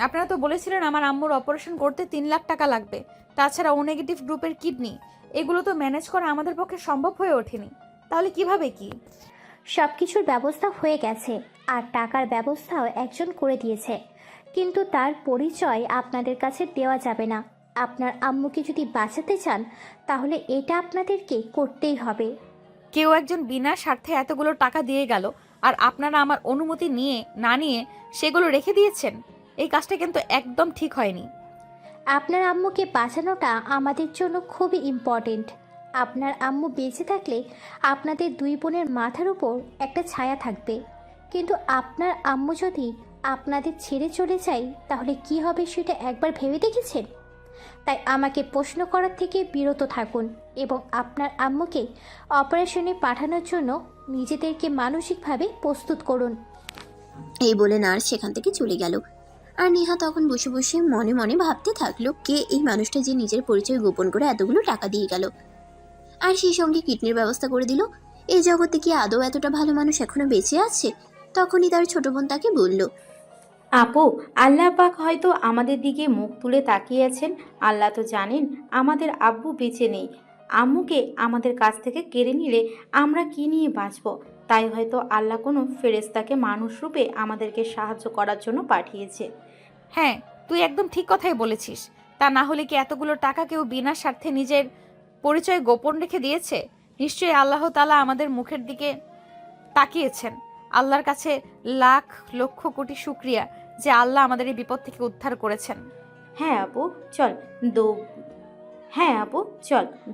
আপনারা তো বলেছিলেন আমার আম্মুর অপারেশন করতে 3 লাখ টাকা লাগবে। তাছাড়া ও নেগেটিভ গ্রুপের কিডনি, এগুলো তো ম্যানেজ করা আমাদের পক্ষে সম্ভব হয়ে ওঠেনি। তাহলে কিভাবে কি? সব কিছুর ব্যবস্থা হয়ে গেছে, আর টাকার ব্যবস্থাও একজন করে দিয়েছে, কিন্তু তার পরিচয় আপনাদের কাছে দেওয়া যাবে না। আপনার আম্মুকে যদি বাঁচাতে চান তাহলে এটা আপনাদেরকে করতেই হবে। কেউ একজন বিনা স্বার্থে এতগুলো টাকা দিয়ে গেল, আর আপনারা আমার অনুমতি নিয়ে না নিয়ে সেগুলো রেখে দিয়েছেন। এই কাজটা কিন্তু একদম ঠিক হয়নি। আপনার আম্মুকে বাঁচানোটা আমাদের জন্য খুবই ইম্পর্টেন্ট। আপনার আম্মু বেঁচে থাকলে আপনাদের 2 বোনের মাথার উপর একটা ছায়া থাকবে, কিন্তু আপনার আম্মু যদি আপনাদের ছেড়ে চলে যায় তাহলে কি হবে সেটা একবার ভেবে দেখেছেন? তাই আমাকে প্রশ্ন করার থেকে বিরত থাকুন এবং আপনার আম্মুকে অপারেশনে পাঠানোর জন্য নিজেদেরকে মানসিকভাবে প্রস্তুত করুন। এই বলে নার্স সেখান থেকে চলে গেল। আর নেহা তখন বসে বসে মনে মনে ভাবতে থাকলো, কে এই মানুষটা যে নিজের পরিচয় গোপন করে এতগুলো টাকা দিয়ে গেল আর সেই সঙ্গে কিডনির ব্যবস্থা করে দিল। এই জগতে কি আদৌ এতটা ভালো মানুষ এখনো বেঁচে আছে? তখনই তার ছোট বোন তাকে বলল, আপু, আল্লাহ পাক হয়তো আমাদের দিকে মুখ তুলে তাকিয়ে আছেন। আল্লাহ তো জানেন আমাদের আব্বু বেঁচে নেই। আম্মুকে আমাদের কাছ থেকে কেড়ে নিলে আমরা কি নিয়ে বাঁচব? তাই হয়তো আল্লাহ কোনো ফেরেশতাকে মানুষ রূপে আমাদেরকে সাহায্য করার জন্য পাঠিয়েছে। হ্যাঁ, তুই একদম ঠিক কথাই বলেছিস। তা না হলে কি এতগুলো টাকা কেউ বিনা স্বার্থে নিজের পরিচয় গোপন রেখে দিয়েছে? নিশ্চয়ই আল্লাহ তাআলা আমাদের মুখের দিকে তাকিয়েছেন। আল্লাহর কাছে লাখ লক্ষ কোটি শুকরিয়া যে আল্লাহ আমাদের এই বিপদ থেকে উদ্ধার করেছেন। হ্যাঁ আপু চল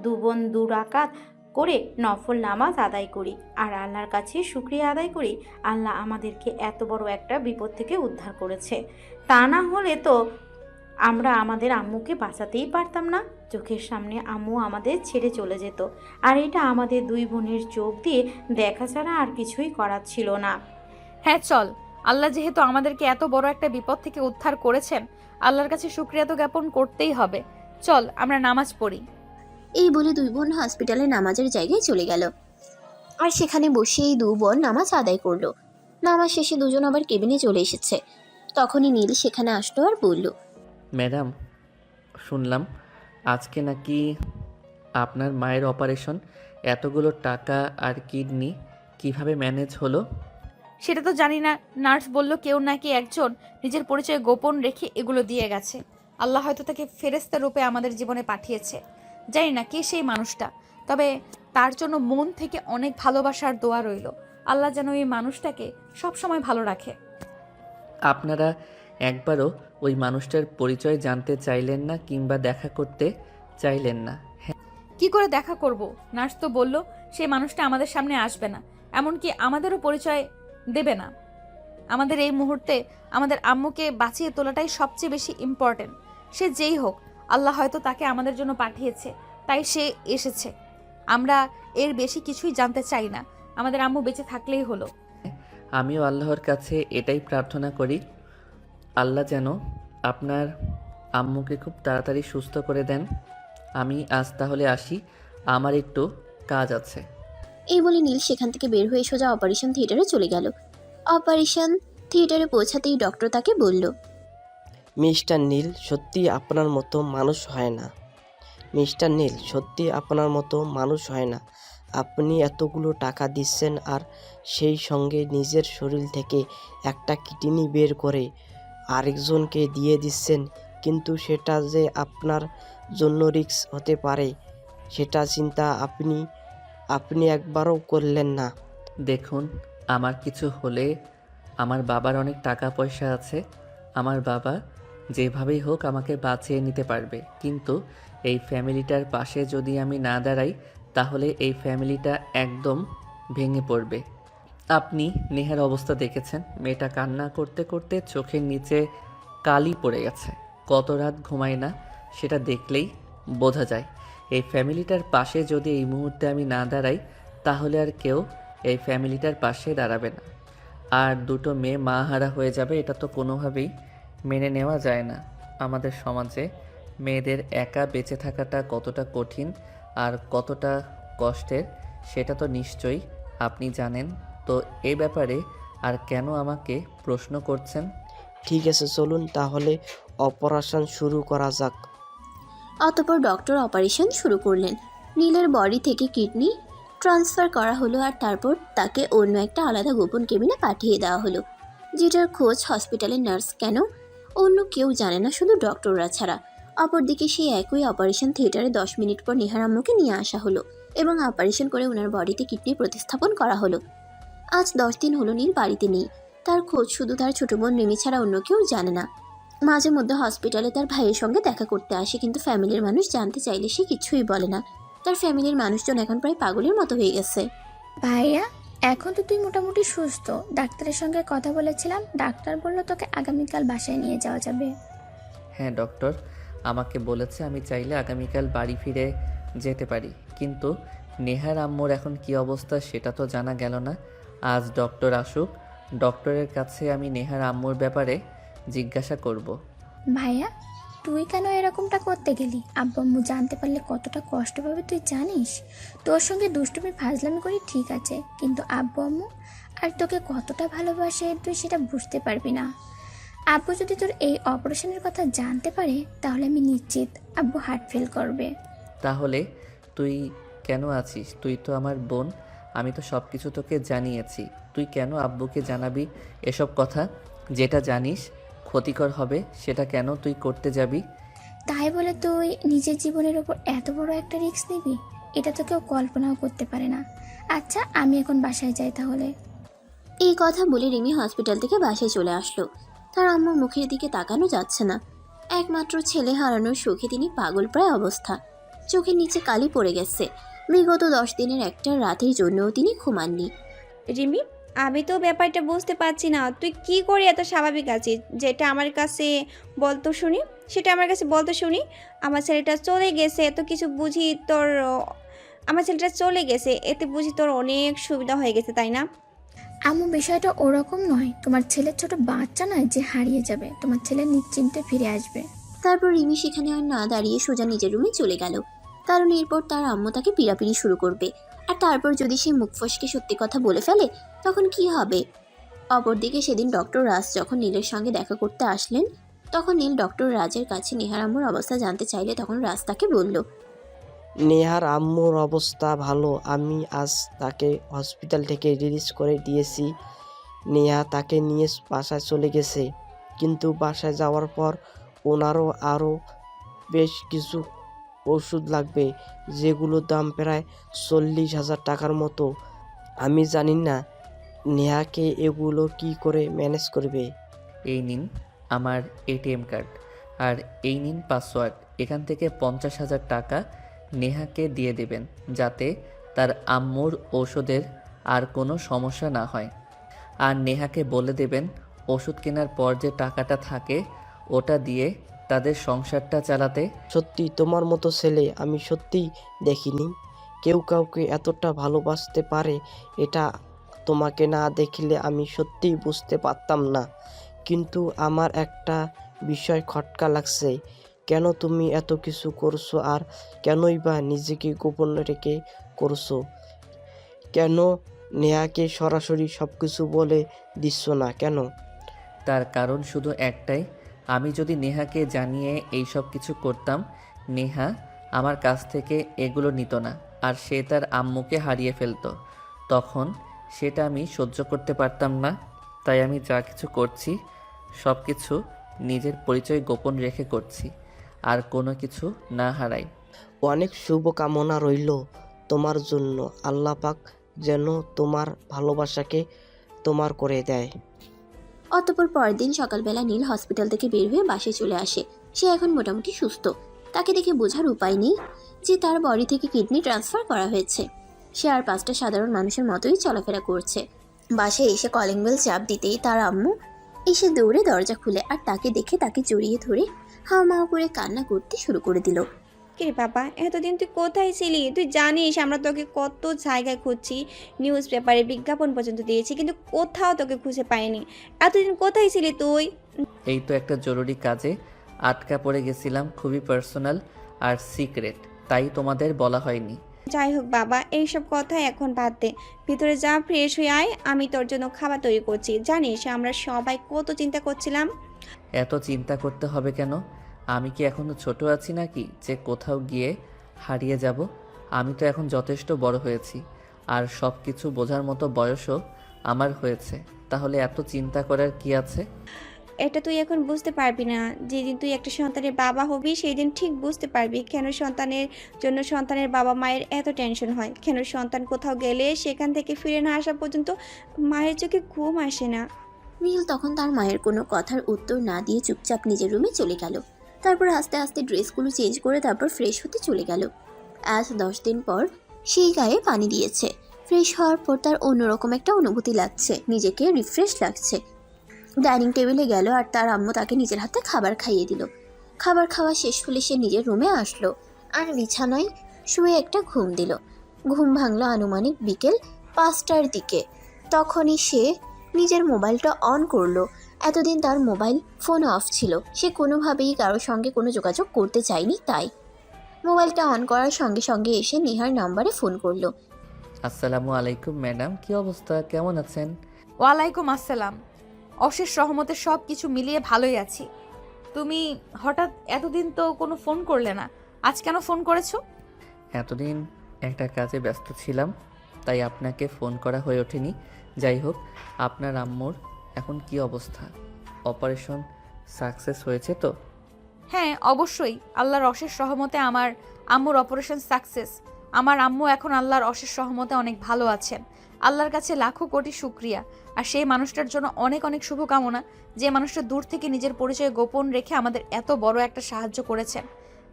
2 বোন 2 রাকাত করে নফল নামাজ আদায় করি আর আল্লাহর কাছে শুকরিয়া আদায় করি। আল্লাহ আমাদেরকে এত বড় একটা বিপদ থেকে উদ্ধার করেছে। তা না হলে তো আমরা আমাদের আম্মুকে বাঁচাতেই পারতাম না? চোখের সামনে আম্মু আমাদের ছেড়ে চলে যেত, আর এটা আমাদের দুই বোনের চোখ দিয়ে দেখা ছাড়া আর কিছুই করার ছিল না। হ্যাঁ চল, আল্লাহ যেহেতু আমাদেরকে এত বড় একটা বিপদ থেকে উদ্ধার করেছেন, আল্লাহর কাছে শুকরিয়া তো জ্ঞাপন করতেই হবে। চল আমরা নামাজ পড়ি। এই বলে দুই বোন হসপিটালে নামাজের জায়গায় চলে গেল, আর সেখানে বসে এই দু বোন নামাজ আদায় করলো। নামাজ শেষে দুজন আবার কেবিনে চলে এসেছে। তখনই নীল সেখানে আসলো আর বলল, ম্যাডাম, শুনলাম আজকে নাকি আপনার মায়ের অপারেশন। এতগুলো টাকা আর কিডনি কিভাবে ম্যানেজ হলো? সেটা তো জানি না, নার্স বলল কেউ নাকি একজন নিজের পরিচয় গোপন রেখে এগুলো দিয়ে গেছে। আল্লাহ হয়তো তাকে ফেরেশতা রূপে আমাদের জীবনে পাঠিয়েছে। জানি না কে সেই মানুষটা, তবে তার জন্য মন থেকে অনেক ভালোবাসার দোয়া রইল। আল্লাহ যেন এই মানুষটাকে সব সময় ভালো রাখে। আপনারা একবারও ওই মানুষটার পরিচয় জানতে চাইলেন না কিংবা দেখা করতে চাইলেন না? কি করে দেখা করব? নার্স তো বলল সেই মানুষটা আমাদের সামনে আসবে না, এমনকি আমাদেরও পরিচয় দেবে না। আমাদের এই মুহূর্তে আমাদের আম্মুকে বাঁচিয়ে তোলাটাই সবচেয়ে বেশি ইম্পর্টেন্ট। সে যেই হোক, আল্লাহ হয়তো তাকে আমাদের জন্য পাঠিয়েছে, তাই সে এসেছে। আমরা এর বেশি কিছুই জানতে চাই না, আমাদের আম্মু বেঁচে থাকলেই হলো। আমিও আল্লাহর কাছে এটাই প্রার্থনা করি, আল্লাহ যেন আপনার আম্মুকে খুব তাড়াতাড়ি সুস্থ করে দেন। আমি আজ তাহলে আসি, আমার একটু কাজ আছে। এই বলে নীল সেখান থেকে বের হয়ে সোজা অপারেশন থিয়েটারে চলে গেল। অপারেশন থিয়েটারে পৌঁছাতেই ডক্টর তাকে বলল, মিস্টার নীল, সত্যি আপনার মতো মানুষ হয় না। মিস্টার নীল, সত্যি আপনার মতো মানুষ হয় না। আপনি এতগুলো টাকা দিচ্ছেন আর সেই সঙ্গে নিজের শরীর থেকে একটা কিডনি বের করে আরেকজনকে দিয়ে দিচ্ছেন, কিন্তু সেটা যে আপনার জন্য রিস্ক হতে পারে সেটা চিন্তা আপনি একবারও করলেন না। দেখুন, আমার কিছু হলে আমার বাবার অনেক টাকা পয়সা আছে। আমার বাবা যেভাবেই হোক আমাকে বাঁচিয়ে নিতে পারবে, কিন্তু এই ফ্যামিলিটার পাশে যদি আমি না দাঁড়াই তাহলে এই ফ্যামিলিটা একদম ভেঙে পড়বে। আপনি নেহার অবস্থা দেখেছেন, মেয়েটা কান্না করতে করতে চোখের নিচে কালি পড়ে গেছে। কত রাত ঘুমায় না সেটা দেখলেই বোঝা যায়। এই ফ্যামিলিটার পাশে যদি এই মুহূর্তে আমি না দাঁড়াই তাহলে আর কেউ এই ফ্যামিলিটার পাশে দাঁড়াবে না, আর দুটো মেয়ে মা হারা হয়ে যাবে। এটা তো কোনোভাবেই মেনে নেওয়া যায় না। আমাদের সমাজে মেয়েদের একা বেঁচে থাকাটা কতটা কঠিন আর কতটা কষ্টের সেটা তো নিশ্চয়ই আপনি জানেন। তো এই ব্যাপারে আর কেন আমাকে প্রশ্ন করছেন? ঠিক আছে, চলুন তাহলে অপারেশন শুরু করা যাক। অতঃপর ডক্টর অপারেশন শুরু করলেন। নীলের বডি থেকে কিডনি ট্রান্সফার করা হলো, আর তারপর তাকে অন্য একটা আলাদা গোপন কেবিনে পাঠিয়ে দেওয়া হলো, যেটার খোঁজ হসপিটালের নার্স কেন অন্য কেউ জানে না, শুধু ডক্টররা ছাড়া। অপরদিকে সেই একই অপারেশন থিয়েটারে 10 মিনিট পর নেহার আম্মুকে নিয়ে আসা হলো এবং অপারেশন করে ওনার বডিতে কিডনি প্রতিস্থাপন করা হলো। আজ 10 দিন হলো নীল বাড়িতে নেই। তার খোঁজ শুধু তার ছোট বোন রিমি ছাড়া অন্য কেউ জানে না। মাঝে মধ্যে হসপিটালে তার ভাইয়ের সঙ্গে দেখা করতে আসে, কিন্তু ফ্যামিলির মানুষ জানতে চাইলে সে কিছুই বলে না। তার ফ্যামিলির মানুষজন এখন প্রায় পাগলের মতো হয়ে গেছে। ভাইয়া, এখন তো তুই মোটামুটি সুস্থ। ডাক্তারের সঙ্গে কথা বলেছিলাম, ডাক্তার বললো তোকে আগামীকাল বাসায় নিয়ে যাওয়া যাবে। হ্যাঁ, ডক্টর আমাকে বলেছে আমি চাইলে আগামীকাল বাড়ি ফিরে যেতে পারি, কিন্তু নেহার আম্মুর এখন কি অবস্থা সেটা তো জানা গেল না। আজ ডক্টর আসুক, ডক্টরের কাছে আমি নেহার আম্মুর ব্যাপারে জিজ্ঞাসা করব। ভাইয়া, তুই কেন এরকমটা করতে গেলি? আব্বু আম্মু জানতে পারলে কতটা কষ্ট পাবে তুই জানিস? তোর সঙ্গে দুষ্টুমি ফাজলামি করি ঠিক আছে, কিন্তু আব্বু আম্মু আর তোকে কতটা ভালোবাসে তুই সেটা বুঝতে পারবি না। আব্বু যদি তোর এই অপারেশনের কথা জানতে পারে তাহলে আমি নিশ্চিত আব্বু হার্ট ফেল করবে। তাহলে তুই কেন আছিস? তুই তো আমার বোন, আমি তো সব কিছু তোকে জানিয়েছি। তুই কেন আব্বুকে জানাবি এসব কথা? যেটা জানিস ক্ষতিকর হবে সেটা কেন তুই করতে যাবি? তাই বলে তুই নিজের জীবনের ওপর এত বড় একটা রিস্ক নিবি? এটা তো কেউ কল্পনাও করতে পারে না। আচ্ছা, আমি এখন বাসায় যাই তাহলে। এই কথা বলে রিমি হসপিটাল থেকে বাসায় চলে আসলো। তার আম্মুর মুখের দিকে তাকানো যাচ্ছে না। একমাত্র ছেলে হারানোর শোকে তিনি পাগল প্রায় অবস্থা। চোখের নিচে কালি পড়ে গেছে। বিগত 10 দিনের একটা রাতের জন্যও তিনি ঘুমাননি। রিমি, আমি তো ব্যাপারটা বুঝতে পারছি না, তুই কি করে এত স্বাভাবিক আছিস? যেটা আমার কাছে বলতো শুনি, সেটা আমার কাছে বলতো শুনি। আমার ছেলেটা চলে গেছে, এত কিছু বুঝি তোর, আমার ছেলেটা চলে গেছে এতে বুঝি তোর অনেক সুবিধা হয়ে গেছে, তাই না? আম্মু বিষয়টা ওরকম নয়, তোমার ছেলের ছোট বাচ্চা নয় যে হারিয়ে যাবে, তোমার ছেলে নিশ্চিন্তে ফিরে আসবে। তারপর রিমি সেখানে আর না দাঁড়িয়ে সোজা নিজের রুমে চলে গেল, কারণ এরপর তার আম্মু তাকে পিড়াপিড়ি শুরু করবে। আর তারপর যদি সে মুখ ফসকে সত্যি কথা বলে ফেলে তখন কি হবে? অপরদিকে সেদিন ডক্টর রাজ যখন নীলের সঙ্গে দেখা করতে আসলেন, তখন নীল ডক্টর রাজের কাছে নেহার আম্মুর অবস্থা জানতে চাইলে তখন রাজ তাকে বলল, নেহার আম্মুর অবস্থা ভালো, আমি আজ তাকে হসপিটাল থেকে রিলিজ করে দিয়েছি। নেহা তাকে নিয়ে বাসায় চলে গেছে, কিন্তু বাসায় যাওয়ার পর ওনারও আরও বেশ কিছু ওষুধ লাগবে, যেগুলোর দাম প্রায় 40,000 টাকার মতো। আমি জানি না নেহাকে এগুলো কি করে ম্যানেজ করবে। এই নিন আমার এটিএম কার্ড, আর এই নিন পাসওয়ার্ড। এখান থেকে 50,000 টাকা নেহাকে দিয়ে দেবেন, যাতে তার আম্মুর ওষুধের আর কোনো সমস্যা না হয়। আর নেহাকে বলে দেবেন ওষুধ কেনার পর যে টাকাটা থাকে ওটা দিয়ে তাদের সংসারটা চালাতে। সত্যি তোমার মতো ছেলে আমি সত্যিই দেখিনি। কেউ কাউকে এতটা ভালোবাসতে পারে এটা তোমাকে না দেখলে আমি সত্যিই বুঝতে পারতাম না। কিন্তু আমার একটা বিষয় খটকা লাগছে, কেন তুমি এত কিছু করছো, আর কেনই বা নিজেকে গোপন রেখে করছো? কেন নেহাকে সরাসরি সব কিছু বলে দিচ্ছ না কেন? তার কারণ শুধু একটাই, আমি যদি নেহাকে জানিয়ে এই সব কিছু করতাম, নেহা আমার কাছ থেকে এগুলো নিত না, আর সে তার আম্মুকে হারিয়ে ফেলতো। তখন সেটা আমি সহ্য করতে পারতাম না। তাই আমি যা কিছু করছি সব কিছু নিজের পরিচয় গোপন রেখে করছি, আর কোনো কিছু না হারাই। অনেক শুভকামনা রইল তোমার জন্য। আল্লাহ পাক যেন তোমার ভালোবাসাকে তোমার করে দেয়। অতঃপর পরের দিন সকালবেলা নীল হসপিটাল থেকে বের হয়ে বাসায় চলে আসে। সে এখন মোটামুটি সুস্থ। তাকে দেখে বোঝার উপায় নেই যে তার বডি থেকে কিডনি ট্রান্সফার করা হয়েছে। সে আর 5টা সাধারণ মানুষের মতোই চলাফেরা করছে। বাসায় এসে কলিং বেল চাপ দিতেই তার আম্মু এসে দৌড়ে দরজা খুলে আর তাকে দেখে তাকে জড়িয়ে ধরে হাওমাও করে কান্না করতে শুরু করে দিল। কিরে বাবা, এতদিন তুই কোথায় ছিলি? তুই জানিস আমরা তোকে কত জায়গায় খুঁজছি, নিউজ পেপারে বিজ্ঞাপন পর্যন্ত দিয়েছি, কিন্তু কোথাও তোকে খুঁজে পাইনি। এতদিন কোথায় ছিলি তুই? এই তো একটা জরুরি কাজে আটকা পড়ে গেছিলাম, খুবই পার্সোনাল আর সিক্রেট, তাই তোমাদের বলা হয়নি। যাই হোক বাবা, এইসব কথা এখন বাদ দে, ভিতরে যা, ফ্রেশ হয়ে আয়, আমি তোর জন্য খাবার তৈরি করছি। জানিস আমরা সবাই কত চিন্তা করছিলাম। এত চিন্তা করতে হবে কেন? আমি কি এখনো ছোট আছি নাকি যে কোথাও গিয়ে হারিয়ে যাব? আমি তো এখন যথেষ্ট বড় হয়েছি, আর সব কিছু বোঝার মতো বয়সও আমার হয়েছে। তাহলে এত চিন্তা করার কি আছে? এটা তুই এখন বুঝতে পারবি না। যেদিন তুই একটা সন্তানের বাবা হবি সেই দিন ঠিক বুঝতে পারবি কেন সন্তানের জন্য সন্তানের বাবা মায়ের এত টেনশন হয়, কেন সন্তান কোথাও গেলে সেখান থেকে ফিরে না আসা পর্যন্ত মায়ের চোখে ঘুম আসে না। নীল তখন তার মায়ের কোনো কথার উত্তর না দিয়ে চুপচাপ নিজের রুমে চলে গেল। তারপর আস্তে আস্তে ড্রেসগুলো চেঞ্জ করে তারপর ফ্রেশ হতে চলে গেল। আজ 10 দিন পর সেই গায়ে পানি দিয়েছে। ফ্রেশ হওয়ার পর তার অন্যরকম একটা অনুভূতি লাগছে, নিজেকে রিফ্রেশ লাগছে। ডাইনিং টেবিলে গেল আর তার আম্মু তাকে নিজের হাতে খাবার খাইয়ে দিল। খাবার খাওয়া শেষ হলে সে নিজের রুমে আসলো আর বিছানায় শুয়ে একটা ঘুম দিল। ঘুম ভাঙলো আনুমানিক বিকেল 5টার দিকে। তখনই সে নিজের মোবাইলটা অন করলো। এতদিন তার মোবাইল ফোন অফ ছিল, সে কোনোভাবেই কারোর সঙ্গে কোনো যোগাযোগ করতে চায়নি। তাই মোবাইলটা অন করার সঙ্গে সঙ্গে এসে নেহার নাম্বারে ফোন করলো। আসসালামু আলাইকুম ম্যাডাম, কি অবস্থা, কেমন আছেন? ওয়ালাইকুম আসসালাম। অশেষ রহমতে সব কিছু মিলিয়ে ভালোই আছি। তুমি হঠাৎ এতদিন তো কোনো ফোন করলে না, আজ কেন ফোন করেছো? এতদিন একটা কাজে ব্যস্ত ছিলাম, তাই আপনাকে ফোন করা হয়ে ওঠেনি। যাই হোক, আপনার আম্মুর এখন কি অবস্থা? অপারেশন সাকসেস হয়েছে তো? হ্যাঁ অবশ্যই, আল্লাহর অশেষ রহমতে আমার আম্মুর অপারেশন সাকসেস। আমার আম্মু এখন আল্লাহর অশেষ রহমতে অনেক ভালো আছেন। আল্লাহর কাছে লাখো কোটি শুকরিয়া। আর সেই মানুষটার জন্য অনেক অনেক শুভকামনা, যে মানুষটা দূর থেকে নিজের পরিচয় গোপন রেখে আমাদের এত বড় একটা সাহায্য করেছেন,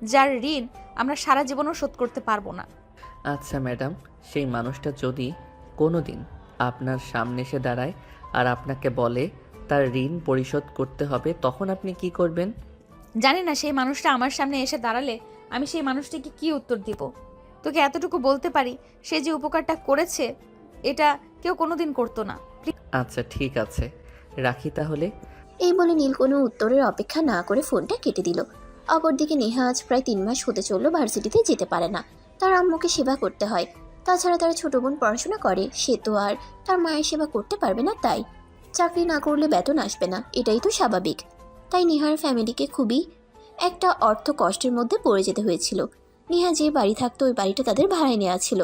যার ঋণ আমরা সারা জীবনও শোধ করতে পারবো না। আচ্ছা ম্যাডাম, সেই মানুষটা যদি কোনো দিন আপনার সামনে এসে দাঁড়ায় আর আপনাকে বলে তার ঋণ পরিশোধ করতে হবে, তখন আপনি কি করবেন? জানি না সেই মানুষটা আমার সামনে এসে দাঁড়ালে আমি সেই মানুষটিকে কি উত্তর দিব। তোকে এতটুকু বলতে পারি, সে যে উপকারটা করেছে এটা কেউ কোনোদিন করতো না। আচ্ছা ঠিক আছে, রাখি তাহলে। এই বলে নীল কোনো উত্তরের অপেক্ষা না করে ফোনটা কেটে দিল। অপরদিকে নেহা আজ প্রায় 3 মাস হতে চললো ভার্সিটিতে যেতে পারে না। তার আম্মুকে সেবা করতে হয়, তাছাড়া তার ছোট বোন পড়াশোনা করে, সে তো আর তার মায়ের সেবা করতে পারবে না। তাই চাকরি না করলে বেতন আসবে না, এটাই তো স্বাভাবিক। তাই নেহার ফ্যামিলিকে খুবই একটা অর্থ কষ্টের মধ্যে পড়ে যেতে হয়েছিল। নেহা যে বাড়ি থাকতো ওই বাড়িটা তাদের ভাড়ায় নেওয়া ছিল।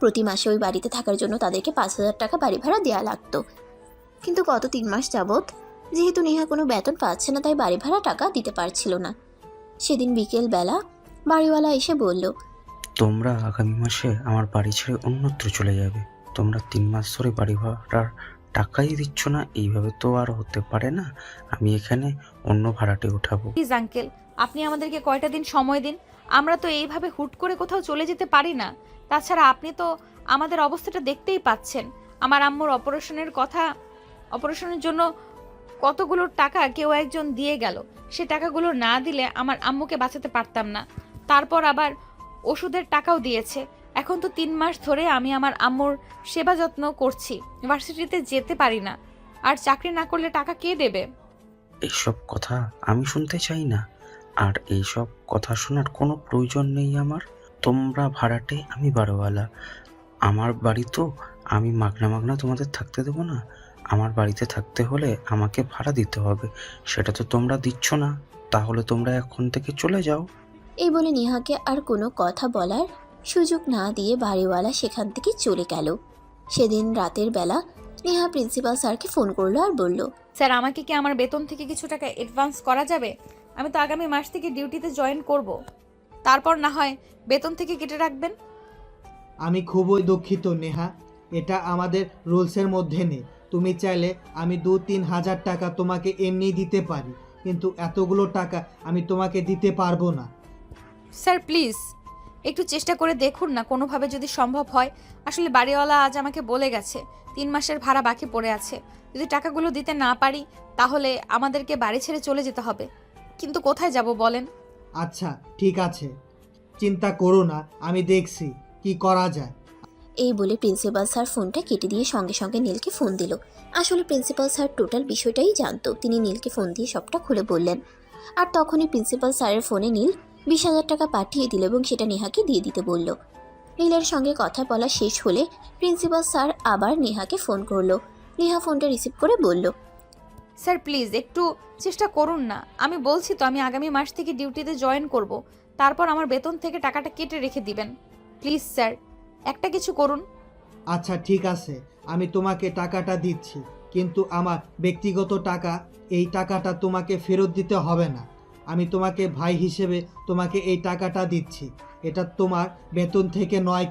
প্রতি মাসে ওই বাড়িতে থাকার জন্য তাদেরকে 5,000 টাকা বাড়ি ভাড়া দেওয়া লাগতো। কিন্তু গত 3 মাস যাবৎ যেহেতু নেহা কোনো বেতন পাচ্ছে না, তাই বাড়ি ভাড়া টাকা দিতে পারছিল না। সেদিন বিকেল বেলা বাড়িওয়ালা এসে বলল, তোমরা আগামী মাসে আমার বাড়ি ছেড়ে অন্যত্র চলে যাবে। তোমরা 3 মাস ধরে বাড়ি ভাড়ার টাকাই দিচ্ছ না, এইভাবে তো আর হতে পারে না। আমি এখানে অন্য ভাড়াটে উঠাবো। প্লিজ আঙ্কেল, আপনি আমাদেরকে কয়টা দিন সময় দিন। আমরা তো এইভাবে হুট করে কোথাও চলে যেতে পারি না। তাছাড়া আপনি তো আমাদের অবস্থাটা দেখতেই পাচ্ছেন। আমার আম্মুর অপারেশনের জন্য কতগুলো টাকা কেউ একজন দিয়ে গেল। সে টাকাগুলো না দিলে আমার আম্মুকে বাঁচাতে পারতাম না। তারপর আবার ওষুধের টাকাও দিয়েছে। এখন তো 3 মাস ধরে আমি আমার আম্মুর সেবা যত্ন করছি, ভার্সিটিতে যেতে পারি না। আর চাকরি না করলে টাকা কে দেবে? এইসব কথা আমি শুনতে চাই না, আর এইসব কথা শোনার কোনো প্রয়োজন নেই আমার। তোমরা ভাড়াটে, আমি বাড়িওয়ালা। আমার বাড়ি তো, আমি মাগনা মাগনা তোমাদের থাকতে দেবো না। আমার বাড়িতে থাকতে হলে আমাকে ভাড়া দিতে হবে, সেটা তো তোমরা দিচ্ছ না। তাহলে তোমরা এখন থেকে চলে যাও। এই বলে নেহাকে আর কোনো কথা বলার সুযোগ না দিয়ে বাড়িওয়ালা সেখান থেকে চলে গেল। সেদিন রাতের বেলা নেহা প্রিন্সিপাল স্যারকে ফোন করলো আর বলল, স্যার, আমাকে কি আমার বেতন থেকে কিছু টাকা অ্যাডভান্স করা যাবে? আমি তো আগামী মাস থেকে ডিউটিতে জয়েন করব। তারপর না হয় বেতন থেকে কেটে রাখবেন। আমি খুবই দুঃখিত নেহা, এটা আমাদের রুলসের মধ্যে নেই। তুমি চাইলে আমি 2-3 হাজার টাকা তোমাকে এমনি দিতে পারি, কিন্তু এতগুলো টাকা আমি তোমাকে দিতে পারবো না। স্যার প্লিজ একটু চেষ্টা করে দেখুন না, কোনোভাবে যদি সম্ভব হয়। আসলে বাড়িওয়ালা আজ আমাকে বলে গেছে 3 মাসের ভাড়া বাকি পড়ে আছে। যদি টাকাগুলো দিতে না পারি তাহলে আমাদেরকে বাড়ি ছেড়ে চলে যেতে হবে। কিন্তু কোথায় যাব বলেন? আচ্ছা ঠিক আছে, চিন্তা করো না, আমি দেখছি কি করা যায়। এই বলে প্রিন্সিপাল স্যার ফোনটা কেটে দিয়ে সঙ্গে সঙ্গে নীলকে ফোন দিল। আসলে প্রিন্সিপাল স্যার টোটাল বিষয়টাই জানতো। তিনি নীলকে ফোন দিয়ে সবটা খুলে বললেন। আর তখনই প্রিন্সিপাল স্যারের ফোনে নীল 20,000 টাকা পাঠিয়ে দিল এবং সেটা নেহাকে দিয়ে দিতে বলল। নীলের সঙ্গে কথা বলা শেষ হলে প্রিন্সিপাল স্যার আবার নেহাকে ফোন করলো। নেহা ফোনটা রিসিভ করে বলল, স্যার প্লিজ একটু চেষ্টা করুন না। আমি বলছি তো আমি আগামী মাস থেকে ডিউটিতে জয়েন করব। তারপর আমার বেতন থেকে টাকাটা কেটে রেখে দিবেন। প্লিজ স্যার, একটা কিছু করুন। আচ্ছা ঠিক আছে, আমি তোমাকে টাকাটা দিচ্ছি, কিন্তু আমার ব্যক্তিগত টাকা, এই টাকাটা তোমাকে ফেরত দিতে হবে না। আমি তোমাকে ভাই হিসেবে তোমাকে এই টাকাটা দিচ্ছি, এটা তোমার বেতন থেকে নয়।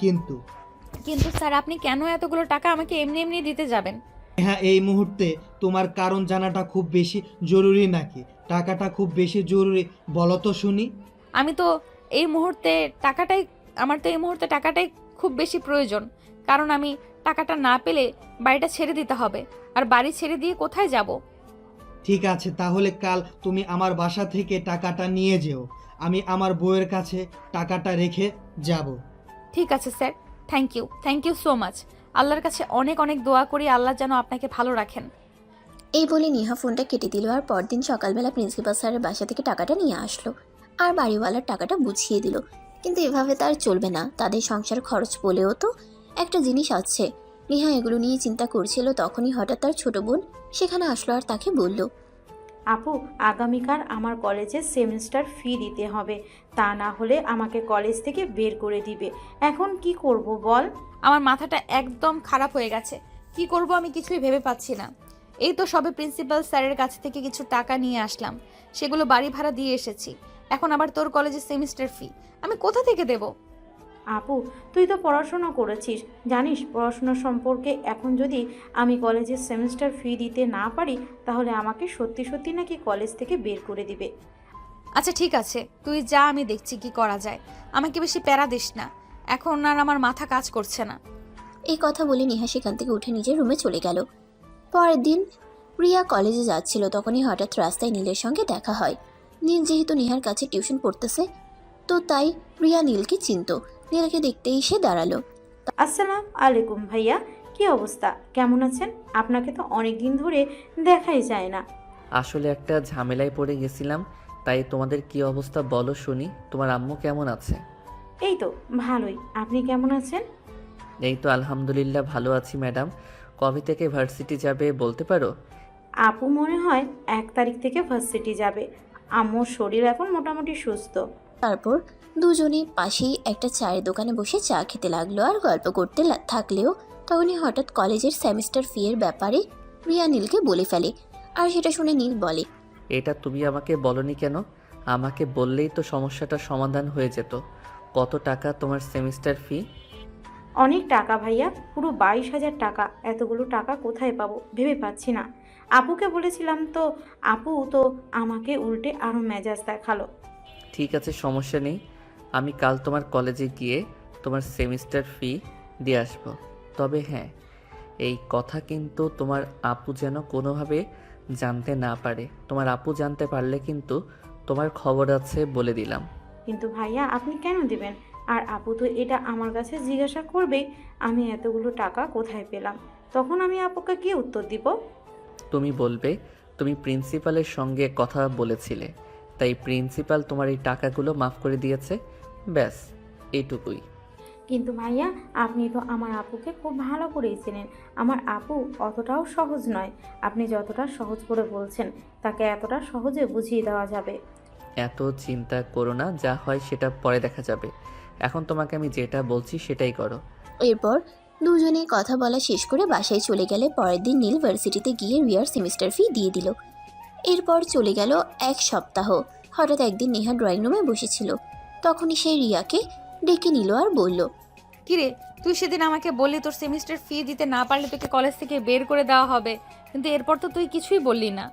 কিন্তু স্যার আপনি কেন এতগুলো টাকা আমাকে এমনি এমনি দিতে যাবেন? হ্যাঁ, এই মুহূর্তে তোমার কারণ জানাটা খুব বেশি জরুরি নাকি? টাকাটা খুব বেশি জরুরি, বলো তো শুনি। আমার তো এই মুহূর্তে টাকাটাই খুব বেশি প্রয়োজন। কারণ আমি টাকাটা না পেলে বাড়িটা ছেড়ে দিতে হবে। আর বাড়ি ছেড়ে দিয়ে কোথায় যাব? ঠিক আছে, তাহলে কাল তুমি আমার বাসা থেকে টাকাটা নিয়ে যেও। আমি আমার বউয়ের কাছে টাকাটা রেখে যাব। ঠিক আছে sir, thank you so much. আল্লাহর কাছে অনেক অনেক দোয়া করি, আল্লাহ যেন আপনাকে ভালো রাখেন। এই বলে নেহা ফোনটা কেটে দিল। আর পরদিন সকালবেলা প্রিন্সিপাল স্যারের বাসা থেকে টাকাটা নিয়ে আসলো আর বাড়িওয়ালার টাকাটা বুঝিয়ে দিল। কিন্তু এভাবে তার চলবে না, তাদের সংসার খরচ বলেও তো একটা জিনিস আছে। নেহা এগুলো নিয়ে চিন্তা করছিল, তখনই হঠাৎ তার ছোট বোন সেখানে আসলো আর তাকে বলল, আপু, আগামীকাল আমার কলেজের সেমিস্টার ফি দিতে হবে, তা না হলে আমাকে কলেজ থেকে বের করে দিবে। এখন কি করব বল? আমার মাথাটা একদম খারাপ হয়ে গেছে। কি করব আমি কিছুই ভেবে পাচ্ছি না। এই তো সবে প্রিন্সিপাল স্যারের কাছ থেকে কিছু টাকা নিয়ে আসলাম, সেগুলো বাড়ি ভাড়া দিয়ে এসেছি। এখন আবার তোর কলেজের সেমিস্টার ফি আমি কোথা থেকে দেব? আপু, তুই তো পড়াশোনা করেছিস, জানিস পড়াশোনা সম্পর্কে। এখন যদি আমি কলেজের সেমিস্টার ফি দিতে না পারি তাহলে আমাকে সত্যি সত্যি নাকি কলেজ থেকে বের করে দিবে। আচ্ছা ঠিক আছে, তুই যা, আমি দেখছি কি করা যায়। আমাকে বেশি প্যারা দিস না, এখন আর আমার মাথা কাজ করছে না। এই কথা বলে নেহা সেখান থেকে উঠে নিজের রুমে চলে গেল। পরের দিন রিয়া কলেজে যাচ্ছিল, তখনই হঠাৎ রাস্তায় নীলের সঙ্গে দেখা হয়। নীল যেহেতু নেহার কাছে টিউশন পড়তেছে, তো তাই রিয়া নীলকে চিনত। নীলকে দেখতেই সে দাঁড়ালো। আসসালামু আলাইকুম ভাইয়া, কি অবস্থা, কেমন আছেন? আপনাকে তো অনেক দিন ধরে দেখাই যায় না। আসলে একটা ঝামেলায় পড়ে গেছিলাম, তাই তোমাদের কি অবস্থা বলো শুনি। তোমার আম্মু কেমন আছে? এই তো ভালোই, আপনি কেমন আছেন? এই তো আলহামদুলিল্লাহ ভালো আছি ম্যাডাম। কবে থেকে ভার্সিটি যাবে বলতে পারো? আপু মনে হয় 1 তারিখ থেকে ভার্সিটি যাবে। আম্মুর শরীর এখন মোটামুটি সুস্থ। তারপর দুজনে পাশেই একটা চায়ের দোকানে বসে চা খেতে লাগলো আর গল্প করতে থাকলেও তখনই হঠাৎ কলেজের সেমিস্টার ফি এর ব্যাপারে রিয়া নীলকে বলে ফেলে। আর সেটা শুনে নীল বলে, এটা তুমি আমাকে বলনি কেন? আমাকে বললেই তো সমস্যাটার সমাধান হয়ে যেত। কত টাকা তোমার সেমিস্টার ফি? অনেক টাকা ভাইয়া, পুরো 22,000 টাকা। এতগুলো টাকা কোথায় পাবো ভেবে পাচ্ছি না। আপুকে বলেছিলাম তো, আপু তো আমাকে উল্টে আরও মেজাজ দেখালো। ঠিক আছে, সমস্যা নেই। আমি কাল তোমার কলেজে গিয়ে তোমার সেমিস্টার ফি দিয়ে আসবো। তবে হ্যাঁ, এই কথা কিন্তু তোমার আপু যেন কোনোভাবে জানতে না পারে। তোমার আপু জানতে পারলে কিন্তু তোমার খবর আছে বলে দিলাম। কিন্তু ভাইয়া আপনি কেন দিবেন? আর আপু তো এটা আমার কাছে জিজ্ঞাসা করবে আমি এতগুলো টাকা কোথায় পেলাম। তখন আমি আপুকে কি উত্তর দিব? তুমি বলবে তুমি প্রিন্সিপালের সঙ্গে কথা বলেছিলে, তাই প্রিন্সিপাল তোমার এই টাকাগুলো মাফ করে দিয়েছে। ব্যাস, এইটুকুই। কিন্তু ভাইয়া আপনি তো আমার আপুকে খুব ভালো করেই চেনেন। আমার আপু অতটাও সহজ নয়। আপনি যতটা সহজ করে বলছেন তাকে এতটা সহজে বুঝিয়ে দেওয়া যাবে? এত চিন্তা করো না, যা হয় সেটা পরে দেখা যাবে। এখন তোমাকে আমি যেটা বলছি সেটাই করো। এরপর দুজনে কথা বলা শেষ করে বাসায় চলে গেলে পরের দিন নীল ভার্সিটিতে গিয়ে রিয়ার সেমিস্টার ফি দিয়ে দিল। এরপর চলে গেল 1 সপ্তাহ। হঠাৎ একদিন নেহা ড্রয়িং রুমে বসেছিল, তখনই সে রিয়াকে ডেকে নিল আর বলল, কিরে, তুই সেদিন আমাকে বললি তোর সেমিস্টার ফি দিতে না পারলে তোকে কলেজ থেকে বের করে দেওয়া হবে, কিন্তু এরপর তো তুই কিছুই বললি না।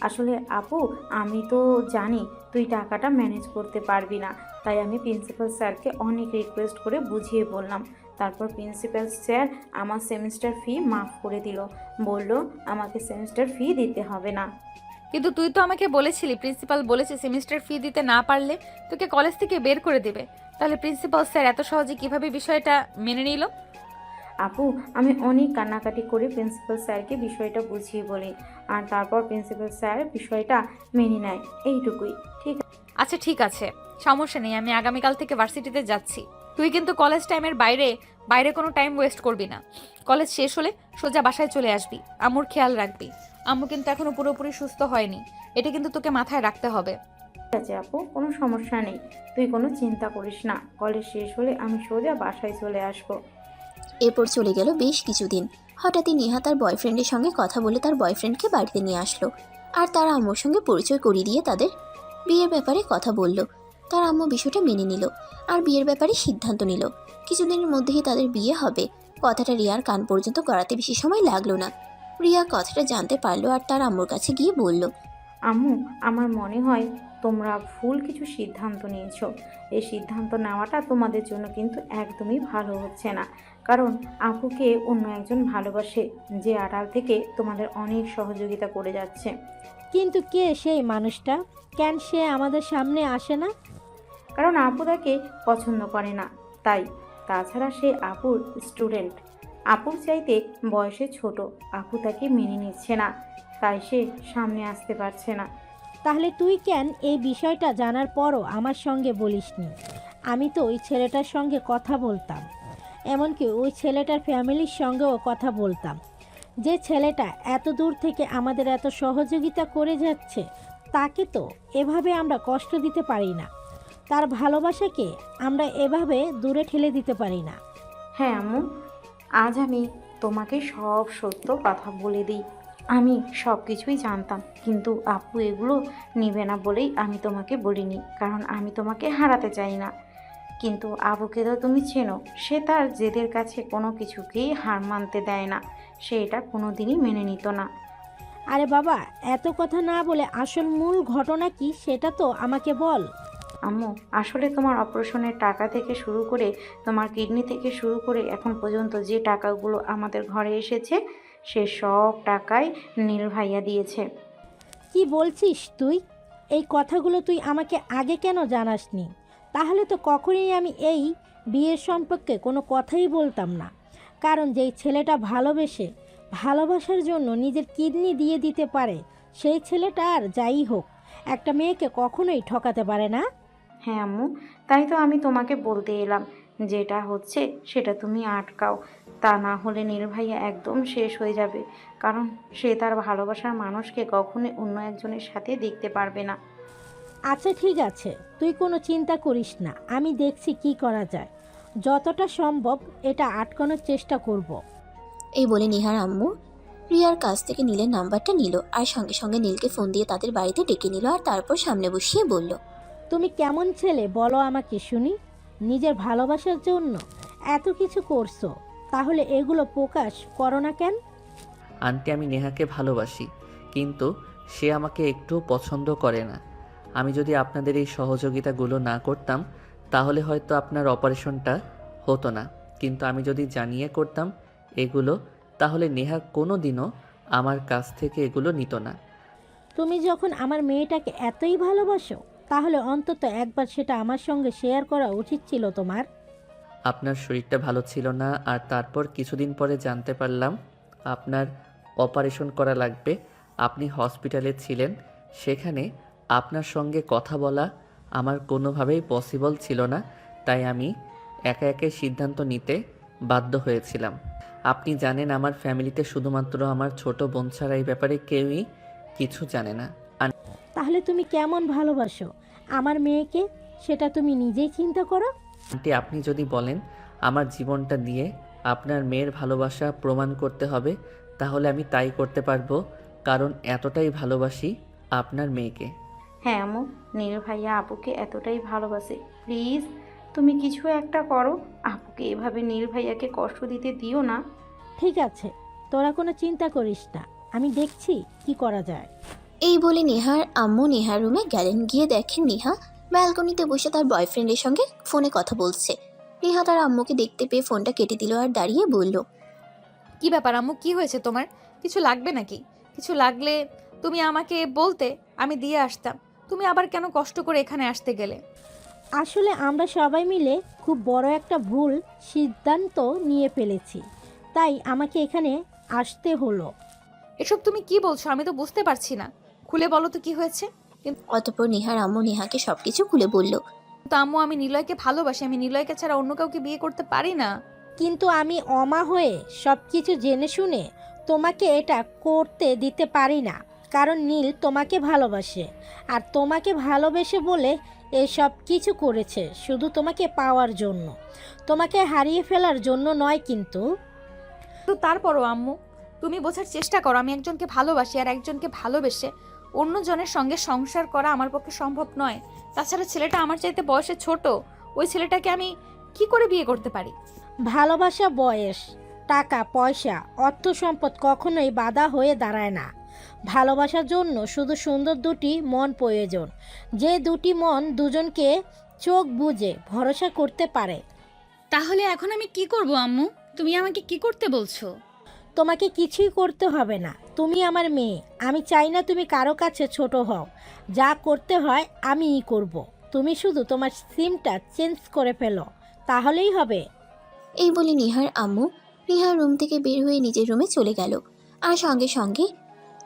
আসলে আপু আমি তো জানি তুই টাকাটা ম্যানেজ করতে পারবি না, তাই আমি প্রিন্সিপাল স্যারকে অনেক রিকোয়েস্ট করে বুঝিয়ে বললাম। তারপর প্রিন্সিপাল স্যার আমার সেমিস্টার ফি মাফ করে দিল, বলল আমাকে সেমিস্টার ফি দিতে হবে না। কিন্তু তুই তো আমাকে বলেছিলি প্রিন্সিপাল বলেছে সেমিস্টার ফি দিতে না পারলে তোকে কলেজ থেকে বের করে দেবে। তাহলে প্রিন্সিপাল স্যার এত সহজে কিভাবে বিষয়টা মেনে নিল? আপু আমি অনেক কান্নাকাটি করে প্রিন্সিপাল স্যারকে বিষয়টা বুঝিয়ে বলি, আর তারপর প্রিন্সিপাল স্যার বিষয়টা মেনে নেয়। এইটুকুই। আচ্ছা ঠিক আছে, সমস্যা নেই, আমি আগামীকাল থেকে ভার্সিটিতে যাচ্ছি। তুই কিন্তু কলেজ টাইমের বাইরে কোনো টাইম ওয়েস্ট করবি না। কলেজ শেষ হলে সোজা বাসায় চলে আসবি। আম্মুর খেয়াল রাখবি। আম্মু কিন্তু এখনো পুরোপুরি সুস্থ হয়নি, এটা কিন্তু তোকে মাথায় রাখতে হবে। ঠিক আছে আপু, কোনো সমস্যা নেই, তুই কোনো চিন্তা করিস না। কলেজ শেষ হলে আমি সোজা বাসায় চলে আসবো। এরপর চলে গেল বেশ কিছুদিন। হঠাৎই নেহা তার বয়ফ্রেন্ডের সঙ্গে কথা বলে তার বয়ফ্রেন্ডকে বাড়িতে নিয়ে আসলো আর তার আম্মুর সঙ্গে পরিচয় করিয়ে দিয়ে তাদের বিয়ের ব্যাপারে কথা বলল। তার আম্মু বিষয়টা মেনে নিল আর বিয়ের ব্যাপারে সিদ্ধান্ত নিল। কিছুদিনের মধ্যেই তাদের বিয়ে হবে। কথাটা রিয়ার কান পর্যন্ত করাতে বেশি সময় লাগলো না। রিয়া কথাটা জানতে পারলো আর তার আম্মুর কাছে গিয়ে বলল, আম্মু আমার মনে হয় তোমরা ভুল কিছু সিদ্ধান্ত নিয়েছো। এই সিদ্ধান্ত নেওয়াটা তোমাদের জন্য কিন্তু একদমই ভালো হচ্ছে না, কারণ আপুকে অন্য একজন ভালোবাসে, যে আড়াল থেকে তোমাদের অনেক সহযোগিতা করে যাচ্ছে। কিন্তু কে সেই মানুষটা? কেন সে আমাদের সামনে আসে না? কারণ আপু তাকে পছন্দ করে না, তাই। তাছাড়া সে আপুর স্টুডেন্ট, আপুর চাইতে বয়সে ছোট। আপু তাকে মেনে নিচ্ছে না, তাই সে সামনে আসতে পারছে না। তাহলে তুই কেন এই বিষয়টা জানার পরও আমার সঙ্গে বলিসনি? আমি তো ওই ছেলেটার সঙ্গে কথা বলতাম, এমনকি ওই ছেলেটার ফ্যামিলির সঙ্গেও কথা বলতাম। যে ছেলেটা এত দূর থেকে আমাদের এত সহযোগিতা করে যাচ্ছে, তাকে তো এভাবে আমরা কষ্ট দিতে পারি না। তার ভালোবাসাকে আমরা এভাবে দূরে ঠেলে দিতে পারি না। হ্যাঁ আম্মু, আজ আমি তোমাকে সব সত্য কথা বলে দিই। আমি সব কিছুই জানতাম, কিন্তু আপু এগুলো নিবে না বলেই আমি তোমাকে বলিনি, কারণ আমি তোমাকে হারাতে চাই না। কিন্তু আবুকে তো তুমি চেনো, সে তার জেদের কাছে কোনো কিছুকেই হার মানতে দেয় না। সে এটা কোনো দিনই মেনে নিত না। আরে বাবা, এত কথা না বলে আসল মূল ঘটনা কি সেটা তো আমাকে বল। আম্মু, আসলে তোমার অপারেশনের টাকা থেকে শুরু করে তোমার কিডনি থেকে শুরু করে এখন পর্যন্ত যে টাকাগুলো আমাদের ঘরে এসেছে সে সব টাকাই নীল ভাইয়া দিয়েছে। কি বলছিস তুই? এই কথাগুলো তুই আমাকে আগে কেন জানাসনি? তাহলে তো কখনোই আমি এই বিয়ের সম্পর্কে কোনো কথাই বলতাম না। কারণ যেই ছেলেটা ভালোবাসার জন্য নিজের কিডনি দিয়ে দিতে পারে, সেই ছেলেটা আর যাই হোক একটা মেয়েকে কখনোই ঠকাতে পারে না। হ্যাঁ আম্মু, তাই তো আমি তোমাকে বলতে এলাম, যেটা হচ্ছে সেটা তুমি আটকাও, তা না হলে নীল ভাইয়া একদম শেষ হয়ে যাবে। কারণ সে তার ভালোবাসার মানুষকে কখনোই অন্য একজনের সাথে দেখতে পারবে না। আচ্ছা ঠিক আছে, তুই কোনো চিন্তা করিস না, আমি দেখছি কি করা যায়। যতটা সম্ভব এটা আটকানোর চেষ্টা করব। এই বলে নিহার আম্মু রিয়ার কাছ থেকে নীলের নাম্বারটা নিল আর সঙ্গে সঙ্গে নীলকে ফোন দিয়ে তাদের বাড়িতে ডেকে নিল আর তারপর সামনে বসিয়ে বলল, তুমি কেমন ছেলে বলো আমাকে শুনি? নিজের ভালোবাসার জন্য এত কিছু করছো, তাহলে এগুলো প্রকাশ করো না কেন? আন্টি, আমি নেহাকে ভালোবাসি, কিন্তু সে আমাকে একটু পছন্দ করে না। আমি যদি আপনাদের এই সহযোগিতাগুলো না করতাম তাহলে হয়তো আপনার অপারেশনটা হতো না, কিন্তু আমি যদি জানিয়ে করতাম এগুলো, তাহলে নেহা কোনো দিনও আমার কাছ থেকে এগুলো নিত না। তুমি যখন আমার মেয়েটাকে এতই ভালোবাসো, তাহলে অন্তত একবার সেটা আমার সঙ্গে শেয়ার করা উচিত ছিল তোমার। আপনার শরীরটা ভালো ছিল না, আর তারপর কিছুদিন পরে জানতে পারলাম আপনার অপারেশন করা লাগবে। আপনি হসপিটালে ছিলেন, সেখানে আপনার সঙ্গে কথা বলা আমার কোনোভাবেই পসিবল ছিল না, তাই আমি একা একা সিদ্ধান্ত নিতে বাধ্য হয়েছিলাম। আপনি জানেন আমার ফ্যামিলিতে শুধুমাত্র আমার ছোট বোন ছাড়া এই ব্যাপারে কেউই কিছু জানে না। তাহলে তুমি কেমন ভালোবাসো আমার মেয়েকে, সেটা তুমি নিজেই চিন্তা করো। আন্টি, আপনি যদি বলেন আমার জীবনটা দিয়ে আপনার মেয়ের ভালোবাসা প্রমাণ করতে হবে, তাহলে আমি তাই করতে পারবো, কারণ এতটাই ভালোবাসি আপনার মেয়েকে। হ্যাঁ আম্মু, নীল ভাইয়া আপুকে এতটাই ভালোবাসে, প্লিজ তুমি কিছু একটা করো, আপুকে এভাবে নীল ভাইয়াকে কষ্ট দিতে দিও না। ঠিক আছে, তোরা কোনো চিন্তা করিস না, আমি দেখছি কি করা যায়। এই বলে নেহার আম্মু নেহার রুমে গেলেন। গিয়ে দেখেন নেহা ব্যালকনিতে বসে তার বয়ফ্রেন্ডের সঙ্গে ফোনে কথা বলছে। নেহা তার আম্মুকে দেখতে পেয়ে ফোনটা কেটে দিল আর দাঁড়িয়ে বলল, কি ব্যাপার আম্মু, কি হয়েছে তোমার? কিছু লাগবে নাকি? কিছু লাগলে তুমি আমাকে বলতে, আমি দিয়ে আসতাম। তুমি আবার কেন কষ্ট করে এখানে আসতে গেলে? আসলে আমরা সবাই মিলে খুব বড় একটা ভুল সিদ্ধান্ত নিয়ে ফেলেছি, তাই আমাকে এখানে আসতে হলো। এসব তুমি কি বলছো? আমি তো বুঝতে পারছি না, খুলে বলো তো কি হয়েছে। অতঃপর নেহার আম্মু নেহাকে সবকিছু খুলে বলল। তো আম্মু, আমি নিলয়কে ভালোবাসি, আমি নিলয়কে ছাড়া অন্য কাউকে বিয়ে করতে পারি না। কিন্তু আমি অমা হয়ে সব কিছু জেনে শুনে তোমাকে এটা করতে দিতে পারি না, কারণ নীল তোমাকে ভালোবাসে, আর তোমাকে ভালোবেসে বলে এসব কিছু করেছে শুধু তোমাকে পাওয়ার জন্য, তোমাকে হারিয়ে ফেলার জন্য নয়। কিন্তু তো তারপরও আম্মু, তুমি বোঝার চেষ্টা করো, আমি একজনকে ভালোবাসি, আর একজনকে ভালোবেসে অন্যজনের সঙ্গে সংসার করা আমার পক্ষে সম্ভব নয়। তাছাড়া ছেলেটা আমার চাইতে বয়সে ছোট, ওই ছেলেটাকে আমি কি করে বিয়ে করতে পারি? ভালোবাসা, বয়স, টাকা পয়সা, অর্থ সম্পদ কখনোই বাধা হয়ে দাঁড়ায় না। ভালোবাসার জন্য শুধু সুন্দর দুটি মন প্রয়োজন, যে দুটি মন দুজনকে চোখ বুজে ভরসা করতে পারে। তাহলে এখন আমি কি করব আম্মু? তুমি আমাকে কি করতে বলছো? তোমাকে কিছুই করতে হবে না, তুমি আমার মেয়ে। আমি চাই না তুমি কারো কাছে ছোট হও, যা করতে হয় আমিই করব। তুমি শুধু তোমার সিমটা চেঞ্জ করে ফেলো, তাহলেই হবে। এই বলে নিহার আম্মু নিহার রুম থেকে বের হয়ে নিজের রুমে চলে গেল আর সঙ্গে সঙ্গে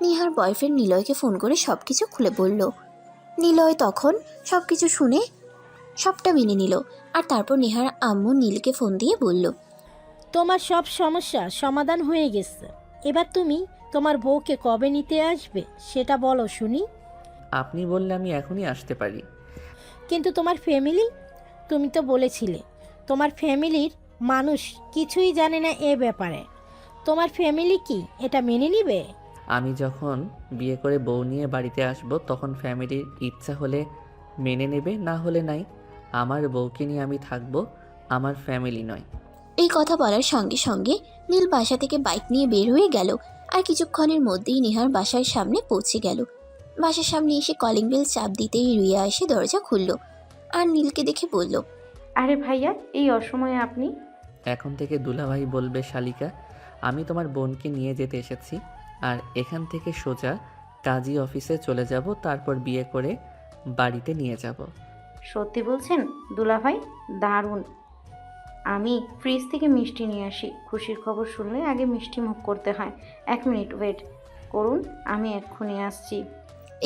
নিহার বয়ফ্রেন্ড নিলয়কে ফোন করে সব কিছু খুলে বলল। নিলয় তখন সব কিছু শুনে সবটা মেনে নিল আর তারপর নিহার আম্মু নীলকে ফোন দিয়ে বলল, তোমার সব সমস্যা সমাধান হয়ে গেছে, এবার তুমি তোমার বউকে কবে নিতে আসবে সেটা বলো শুনি। আপনি বললে আমি এখনই আসতে পারি। কিন্তু তোমার ফ্যামিলি, তুমি তো বলেছিলে তোমার ফ্যামিলির মানুষ কিছুই জানে না এ ব্যাপারে, তোমার ফ্যামিলি কি এটা মেনে নিবে? আমি যখন বিয়ে করে বউ নিয়ে বাড়িতে আসব তখন ফ্যামিলির ইচ্ছা হলে মেনে নেবে, না হলে নাই। আমার বউকে নিয়ে আমি থাকবো, আমার ফ্যামিলি নয়। এই কথা বলার সঙ্গে সঙ্গে নীল বাসা থেকে বাইক নিয়ে বের হয়ে গেল আর কিছুক্ষণের মধ্যেই নেহার বাসার সামনে পৌঁছে গেল। বাসার সামনে এসে কলিং বেল চাপ দিতেই রিয়া এসে দরজা খুলল। আর নীলকে দেখে বলল, আরে ভাইয়া, এই অসময়ে আপনি? এখন থেকে দুলাভাই বলবে শালিকা। আমি তোমার বোনকে নিয়ে যেতে এসেছি, আর এখান থেকে সোজা কাজী অফিসে চলে যাব, তারপর বিয়ে করে বাড়িতে নিয়ে যাব। সত্যি বলছেন দুলাভাই? দারুণ। আমি ফ্রিজ থেকে মিষ্টি নিয়ে আসি। খুশির খবর শুনলে আগে মিষ্টি মুখ করতে হয়। 1 মিনিট ওয়েট করুন, আমি এক্ষুনি আসছি।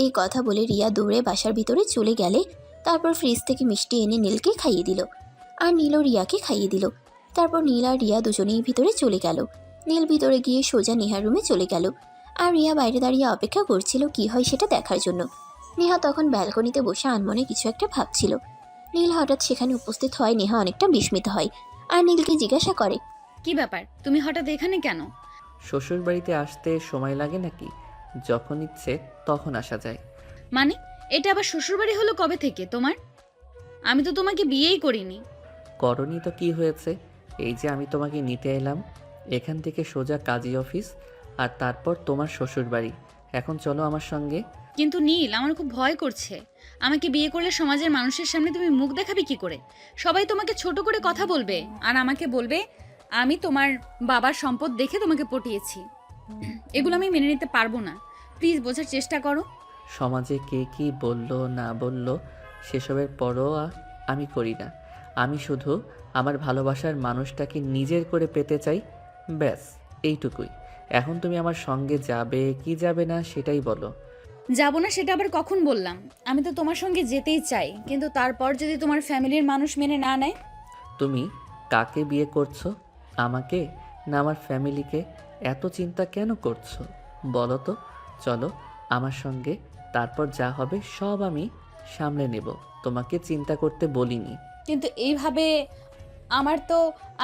এই কথা বলে রিয়া দৌড়ে বাসার ভিতরে চলে গেলে তারপর ফ্রিজ থেকে মিষ্টি এনে নীলকে খাইয়ে দিল, আর নীলও রিয়াকে খাইয়ে দিল। তারপর নীল আর রিয়া দুজনেই ভিতরে চলে গেল। নীল ভিতরে গিয়ে সোজা নেহার রুমে চলে গেল, আর রিয়া বাইরে দাঁড়িয়ে অপেক্ষা করছিল কি হয় সেটা দেখার জন্য। নেহা তখন ব্যালকনিতে বসে আনমনে কিছু একটা ভাবছিল। নীল হঠাৎ সেখানে উপস্থিত হয়। নেহা অনেকটা বিস্মিত হয় আর নীলকে জিজ্ঞাসা করে, কি ব্যাপার, তুমি হঠাৎ এখানে কেন? শ্বশুর বাড়িতে আসতে সময় লাগে নাকি? যখন ইচ্ছে তখন আসা যায়। মানে এটা আবার শ্বশুরবাড়ি হলো কবে থেকে তোমার? আমি তো তোমাকে বিয়েই করিনি। করনি তো কি হয়েছে? এই যে আমি তোমাকে নিতে এলাম, এখান থেকে সোজা কাজী অফিস, আর তারপর তোমার শ্বশুর বাড়ি। এখন চলো আমার সঙ্গে। কিন্তু নীল, আমার খুব ভয় করছে। আমাকে বিয়ে করলে সমাজের মানুষের সামনে তুমি মুখ দেখাবে কি করে? সবাই তোমাকে ছোট করে কথা বলবে, আর আমাকে বলবে আমি তোমার বাবার সম্পদ দেখে তোমাকে পটিয়েছি। এগুলো আমি মেনে নিতে পারবো না। প্লিজ বোঝার চেষ্টা করো। সমাজে কে কি বললো না বললো সেসবের পরোয়া আমি করি না। আমি শুধু আমার ভালোবাসার মানুষটাকে নিজের করে পেতে চাই, ব্যাস এইটুকুই। এখন তুমি আমার সঙ্গে যাবে কি যাবে না সেটাই বলো। যাব না সেটা আবার কখন বললাম? আমি তো তোমার সঙ্গে যেতেই চাই, কিন্তু তারপর যদি তোমার ফ্যামিলির মানুষ মেনে না নেয়? তুমি কাকে বিয়ে করছো, আমাকে না আমার ফ্যামিলিকে? এত চিন্তা কেন করছো বলো তো? চলো আমার সঙ্গে, তারপর যা হবে সব আমি সামলে নেব। তোমাকে চিন্তা করতে বলিনি। কিন্তু এইভাবে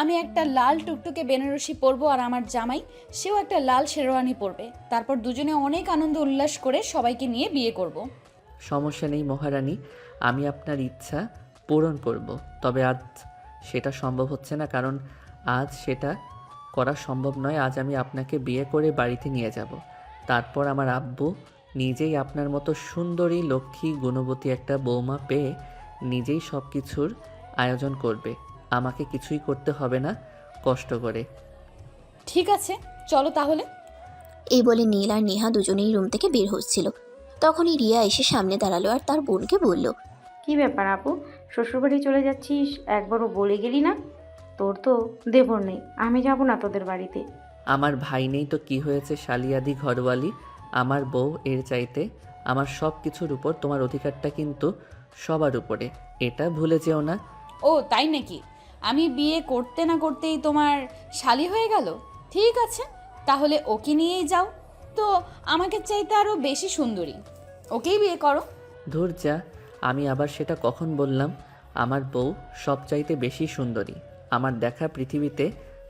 আমি একটা লাল টুকটুকে বেনারসি পরবো, আর আমার জামাই সেও একটা লাল শেরওয়ানি পরবে। তারপর দুজনে অনেক আনন্দ উল্লাস করে সবাইকে নিয়ে বিয়ে করব। সমস্যা নেই মহারানী, আমি আপনার ইচ্ছা পূরণ করব। তবে আজ সেটা সম্ভব হচ্ছে না, কারণ আজ সেটা করা সম্ভব নয়। আজ আমি আপনাকে বিয়ে করে বাড়িতে নিয়ে যাব, তারপর আমার আব্বু নিজেই আপনার মতো সুন্দরী লক্ষ্মী গুণবতী একটা বৌমা পেয়ে নিজেই সব কিছুর আয়োজন করবে। আমাকে কিছুই করতে হবে না কষ্ট করে। ঠিক আছে, চলো তাহলে। এই বলে নীল আর নেহা দুজনেই রুম থেকে বের হচ্ছিল। তখনই রিয়া এসে সামনে দাঁড়ালো আর তার বোনকে বলল, কি ব্যাপার আপু, শ্বশুরবাড়ি চলে যাচ্ছিস? একবারও বলে গেলি না? তোর তো দেবর নেই, আমি যাব না তোদের বাড়িতে। আমার ভাই নেই তো কি হয়েছে শালিয়াদি ঘরওয়ালি? আমার বউ, এর চাইতে আমার সব কিছুর উপর তোমার অধিকারটা কিন্তু সবার উপরে, এটা ভুলে যেও না। ও তাই নাকি? আমি বিয়ে করতে না করতেই তোমার শালি হয়ে গেল? ঠিক আছে, তাহলে ওকে নিয়েই যাও। তো আমাকে চাইতে আরো বেশি সুন্দরী, ওকেই বিয়ে করো। ধুর যা, আমি আবার সেটা কখন বললাম? আমার বউ সবচাইতে বেশি সুন্দরী, আমার দেখা পৃথিবীতে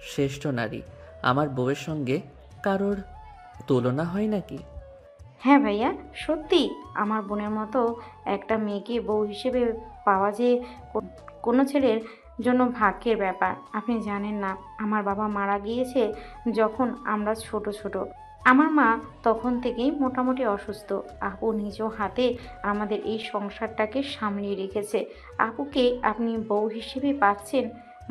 শ্রেষ্ঠ নারী। আমার বউয়ের সঙ্গে কারোর তুলনা হয় নাকি? হ্যাঁ ভাইয়া, সত্যি আমার বোনের মতো একটা মেয়েকে বউ হিসেবে পাওয়া যে কোনো ছেলের জন্য ভাগ্যের ব্যাপার। আপনি জানেন না, আমার বাবা মারা গিয়েছে যখন আমরা ছোট ছোট। আমার মা তখন থেকেই মোটামুটি অসুস্থ। আপু নিজ হাতে আমাদের এই সংসারটাকে সামলিয়ে রেখেছে। আপুকে আপনি বউ হিসেবে পাচ্ছেন,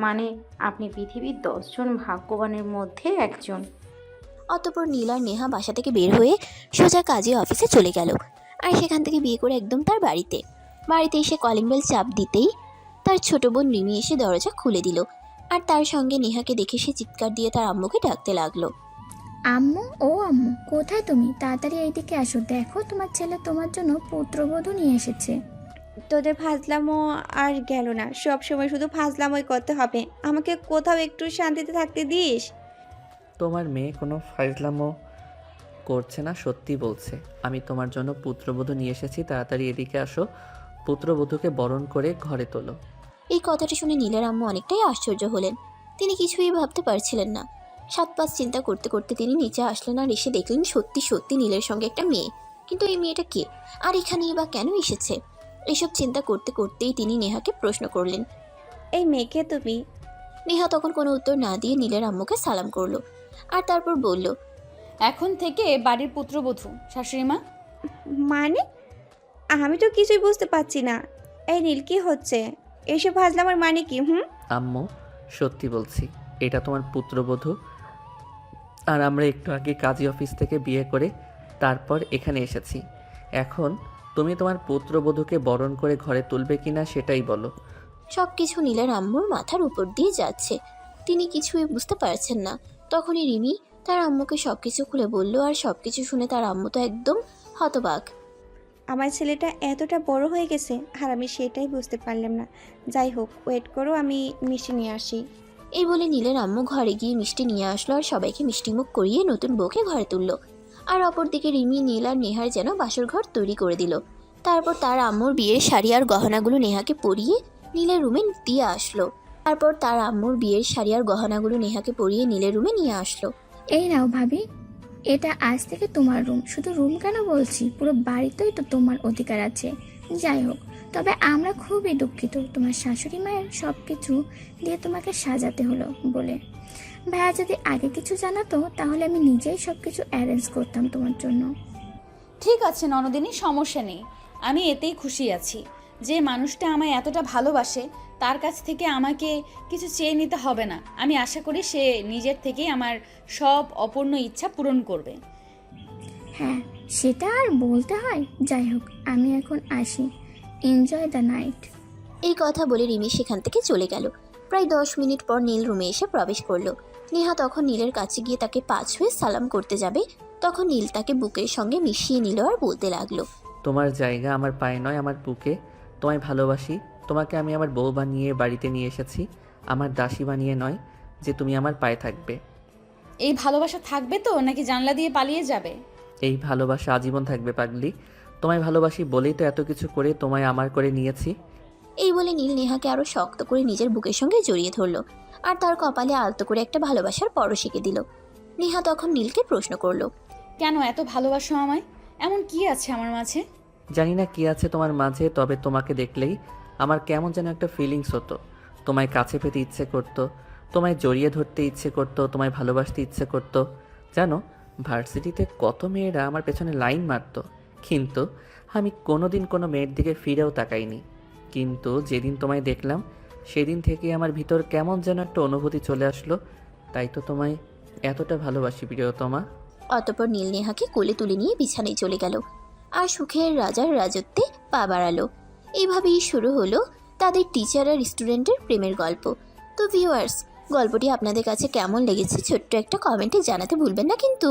মানে আপনি পৃথিবীর 10 জন ভাগ্যবানের মধ্যে একজন। অতঃপর নীল আর নেহা বাসা থেকে বের হয়ে সোজা কাজী অফিসে চলে গেল, আর সেখান থেকে বিয়ে করে একদম তার বাড়িতে এসে কলিং বেল চাপ দিতেই তার ছোট বোন রিমি এসে দরজা খুলে দিল, আর তার সঙ্গে নেহাকে দেখে সে চিৎকার দিয়ে তার আম্মুকে ডাকতে লাগলো। আম্মু, ও আম্মু, কোথায় তুমি? তাড়াতাড়ি এইদিকে আসো, দেখো তোমার ছেলে তোমার জন্য পুত্রবধূ নিয়ে এসেছে। তোদের ফাজলামো আর গেল না, সব সময় শুধু ফাজলামোই করতে হবে। আমাকে কোথাও একটু শান্তিতে থাকতে দিস। তোমার মেয়ে কোনো ফাইজলামো করছে না, সত্যি বলছে। আমি তোমার জন্য পুত্রবধূ নিয়ে এসেছি, তাড়াতাড়ি এদিকে আসো। পুত্রবধূকে বরণ করে ঘরে তোলো। এই কথাটা শুনে নীলের আম্মু অনেকটাই আশ্চর্য হলেন। তিনি কিছুই ভাবতে পারছিলেন না। 7-5 চিন্তা করতে করতে তিনি নিচে আসলেন, আর এসে দেখলেন সত্যি সত্যি নীলের সঙ্গে একটা মেয়ে। কিন্তু এই মেয়েটা কে, আর এখানেই বা কেন এসেছে? এসব চিন্তা করতে করতেই তিনি নেহাকে প্রশ্ন করলেন, এই মেয়েকে তুমি? নেহা তখন কোনো উত্তর না দিয়ে নীলের আম্মুকে সালাম করলো, আর তারপর বলল, এখন থেকে বাড়ির পুত্রবধূ শাশুড়ি মা। মানে আমি তো কিছুই বুঝতে পারছি না। এই নীল কি হচ্ছে? এইসব ফাজলামের মানে কি? আম্মু সত্যি বলছি, এটা তোমার পুত্রবধূ। আর আমরা একটু আগে কাজী অফিস থেকে বিয়ে করে তারপর এখানে এসেছি। এখন তুমি তোমার পুত্রবধূকে বরণ করে ঘরে তুলবে কিনা সেটাই বলো। সব কিছু নীলের আম্মুর মাথার উপর দিয়ে যাচ্ছে, তিনি কিছুই বুঝতে পারছেন না। তখনই রিমি তার আম্মুকে সবকিছু খুলে বলল, আর সবকিছু শুনে তার আম্মু তো একদম হতবাক। আমার ছেলেটা এতটা বড় হয়ে গেছে আর আমি সেটাই বুঝতে পারলাম না। যাই হোক, ওয়েট করো, আমি মিষ্টি নিয়ে আসি। এই বলে নীলের আম্মু ঘরে গিয়ে মিষ্টি নিয়ে আসলো আর সবাইকে মিষ্টিমুখ করিয়ে নতুন বউকে ঘরে তুললো। আর অপরদিকে রিমি, নীল আর নেহার যেন বাসর ঘর তৈরি করে দিল। তারপর তার আম্মুর বিয়ের শাড়ি আর গহনাগুলো নেহাকে পরিয়ে নীলের রুমে দিয়ে আসলো। নীলের রুমে নিয়ে আসলো। এই নাও ভাবি, এটা আজ থেকে তোমার রুম। শুধু রুম কেন বলছি, পুরো বাড়িতেই তো তোমার অধিকার আছে। যাই হোক, তবে আমরা খুবই দুঃখিত তোমার শাশুড়ি মায়ের সব কিছু দিয়ে তোমাকে সাজাতে হলো বলে। ভাইয়া যদি আগে কিছু জানাতো তাহলে আমি নিজেই সব কিছু অ্যারেঞ্জ করতাম তোমার জন্য। ঠিক আছে ননদিনী, সমস্যা নেই, আমি এতেই খুশি আছি যে মানুষটা আমায় এতটা ভালোবাসে, তার কাছ থেকে আমাকে কিছু চেয়ে নিতে হবে না। আমি আশা করি সে নিজের থেকেই আমার সব অপূর্ণ ইচ্ছা পূরণ করবে। হ্যাঁ, সেটা আর বলতে হয়। যাই হোক, আমি এখন আসি। Enjoy the night. এই কথা বলে রিমি সেখান থেকে চলে গেল। প্রায় 10 মিনিট পর নীল রুমে এসে প্রবেশ করলো। নেহা তখন নীলের কাছে গিয়ে তাকে পা ছুঁয়ে সালাম করতে যাবে, তখন নীল তাকে বুকের সঙ্গে মিশিয়ে নিল আর বলতে লাগলো, তোমার জায়গা আমার পায়ে নয়, আমার বুকে। তোমায় ভালোবাসি। তোমাকে আমি আমার বউ বানিয়ে বাড়িতে নিয়ে এসেছি, আমার দাসী বানিয়ে নয় যে তুমি আমার পায়ে থাকবে। এই ভালোবাসা থাকবে তো নাকি জানলা দিয়ে পালিয়ে যাবে? এই ভালোবাসা আজীবন থাকবে পাগলি। তোমায় ভালোবাসি বলেই তো এত কিছু করে তোমায় আমার করে নিয়েছি। এই বলে নীল নেহাকে আরো শক্ত করে নিজের বুকের সঙ্গে জড়িয়ে ধরলো আর তার কপালে আলতো করে একটা ভালোবাসার পরশ এঁকে দিল। নেহা তখন নীলকে প্রশ্ন করলো, কেন এত ভালোবাসো আমায়? এমন কি আছে আমার মাঝে? জানি না কি আছে তোমার মাঝে, তবে তোমাকে দেখলেই আমার কেমন যেন একটা ফিলিংস হতো। তোমায় কাছে পেতে ইচ্ছে করতো, তোমায় জড়িয়ে ধরতে ইচ্ছে করতো, তোমায় ভালোবাসতে ইচ্ছে করতো। জানো, ভার্সিটিতে কত মেয়েরা আমার পেছনে লাইন মারতো, কিন্তু আমি কোনোদিন কোনো মেয়ের দিকে ফিরেও তাকাইনি। কিন্তু যেদিন তোমায় দেখলাম সেদিন থেকে আমার ভিতর কেমন যেন একটা অনুভূতি চলে আসলো। তাই তো তোমায় এতটা ভালোবাসি প্রিয়তমা। অতঃপর নীল নেহাকে কোলে তুলে নিয়ে বিছানায় চলে গেল আর সুখের রাজার রাজত্বে পা বাড়ালো। এইভাবেই শুরু হলো তাদের টিচার আর স্টুডেন্টের প্রেমের গল্প। তো ভিউয়ার্স, গল্পটি আপনাদের কাছে কেমন লেগেছে ছোট্ট একটা কমেন্টে জানাতে ভুলবেন না কিন্তু।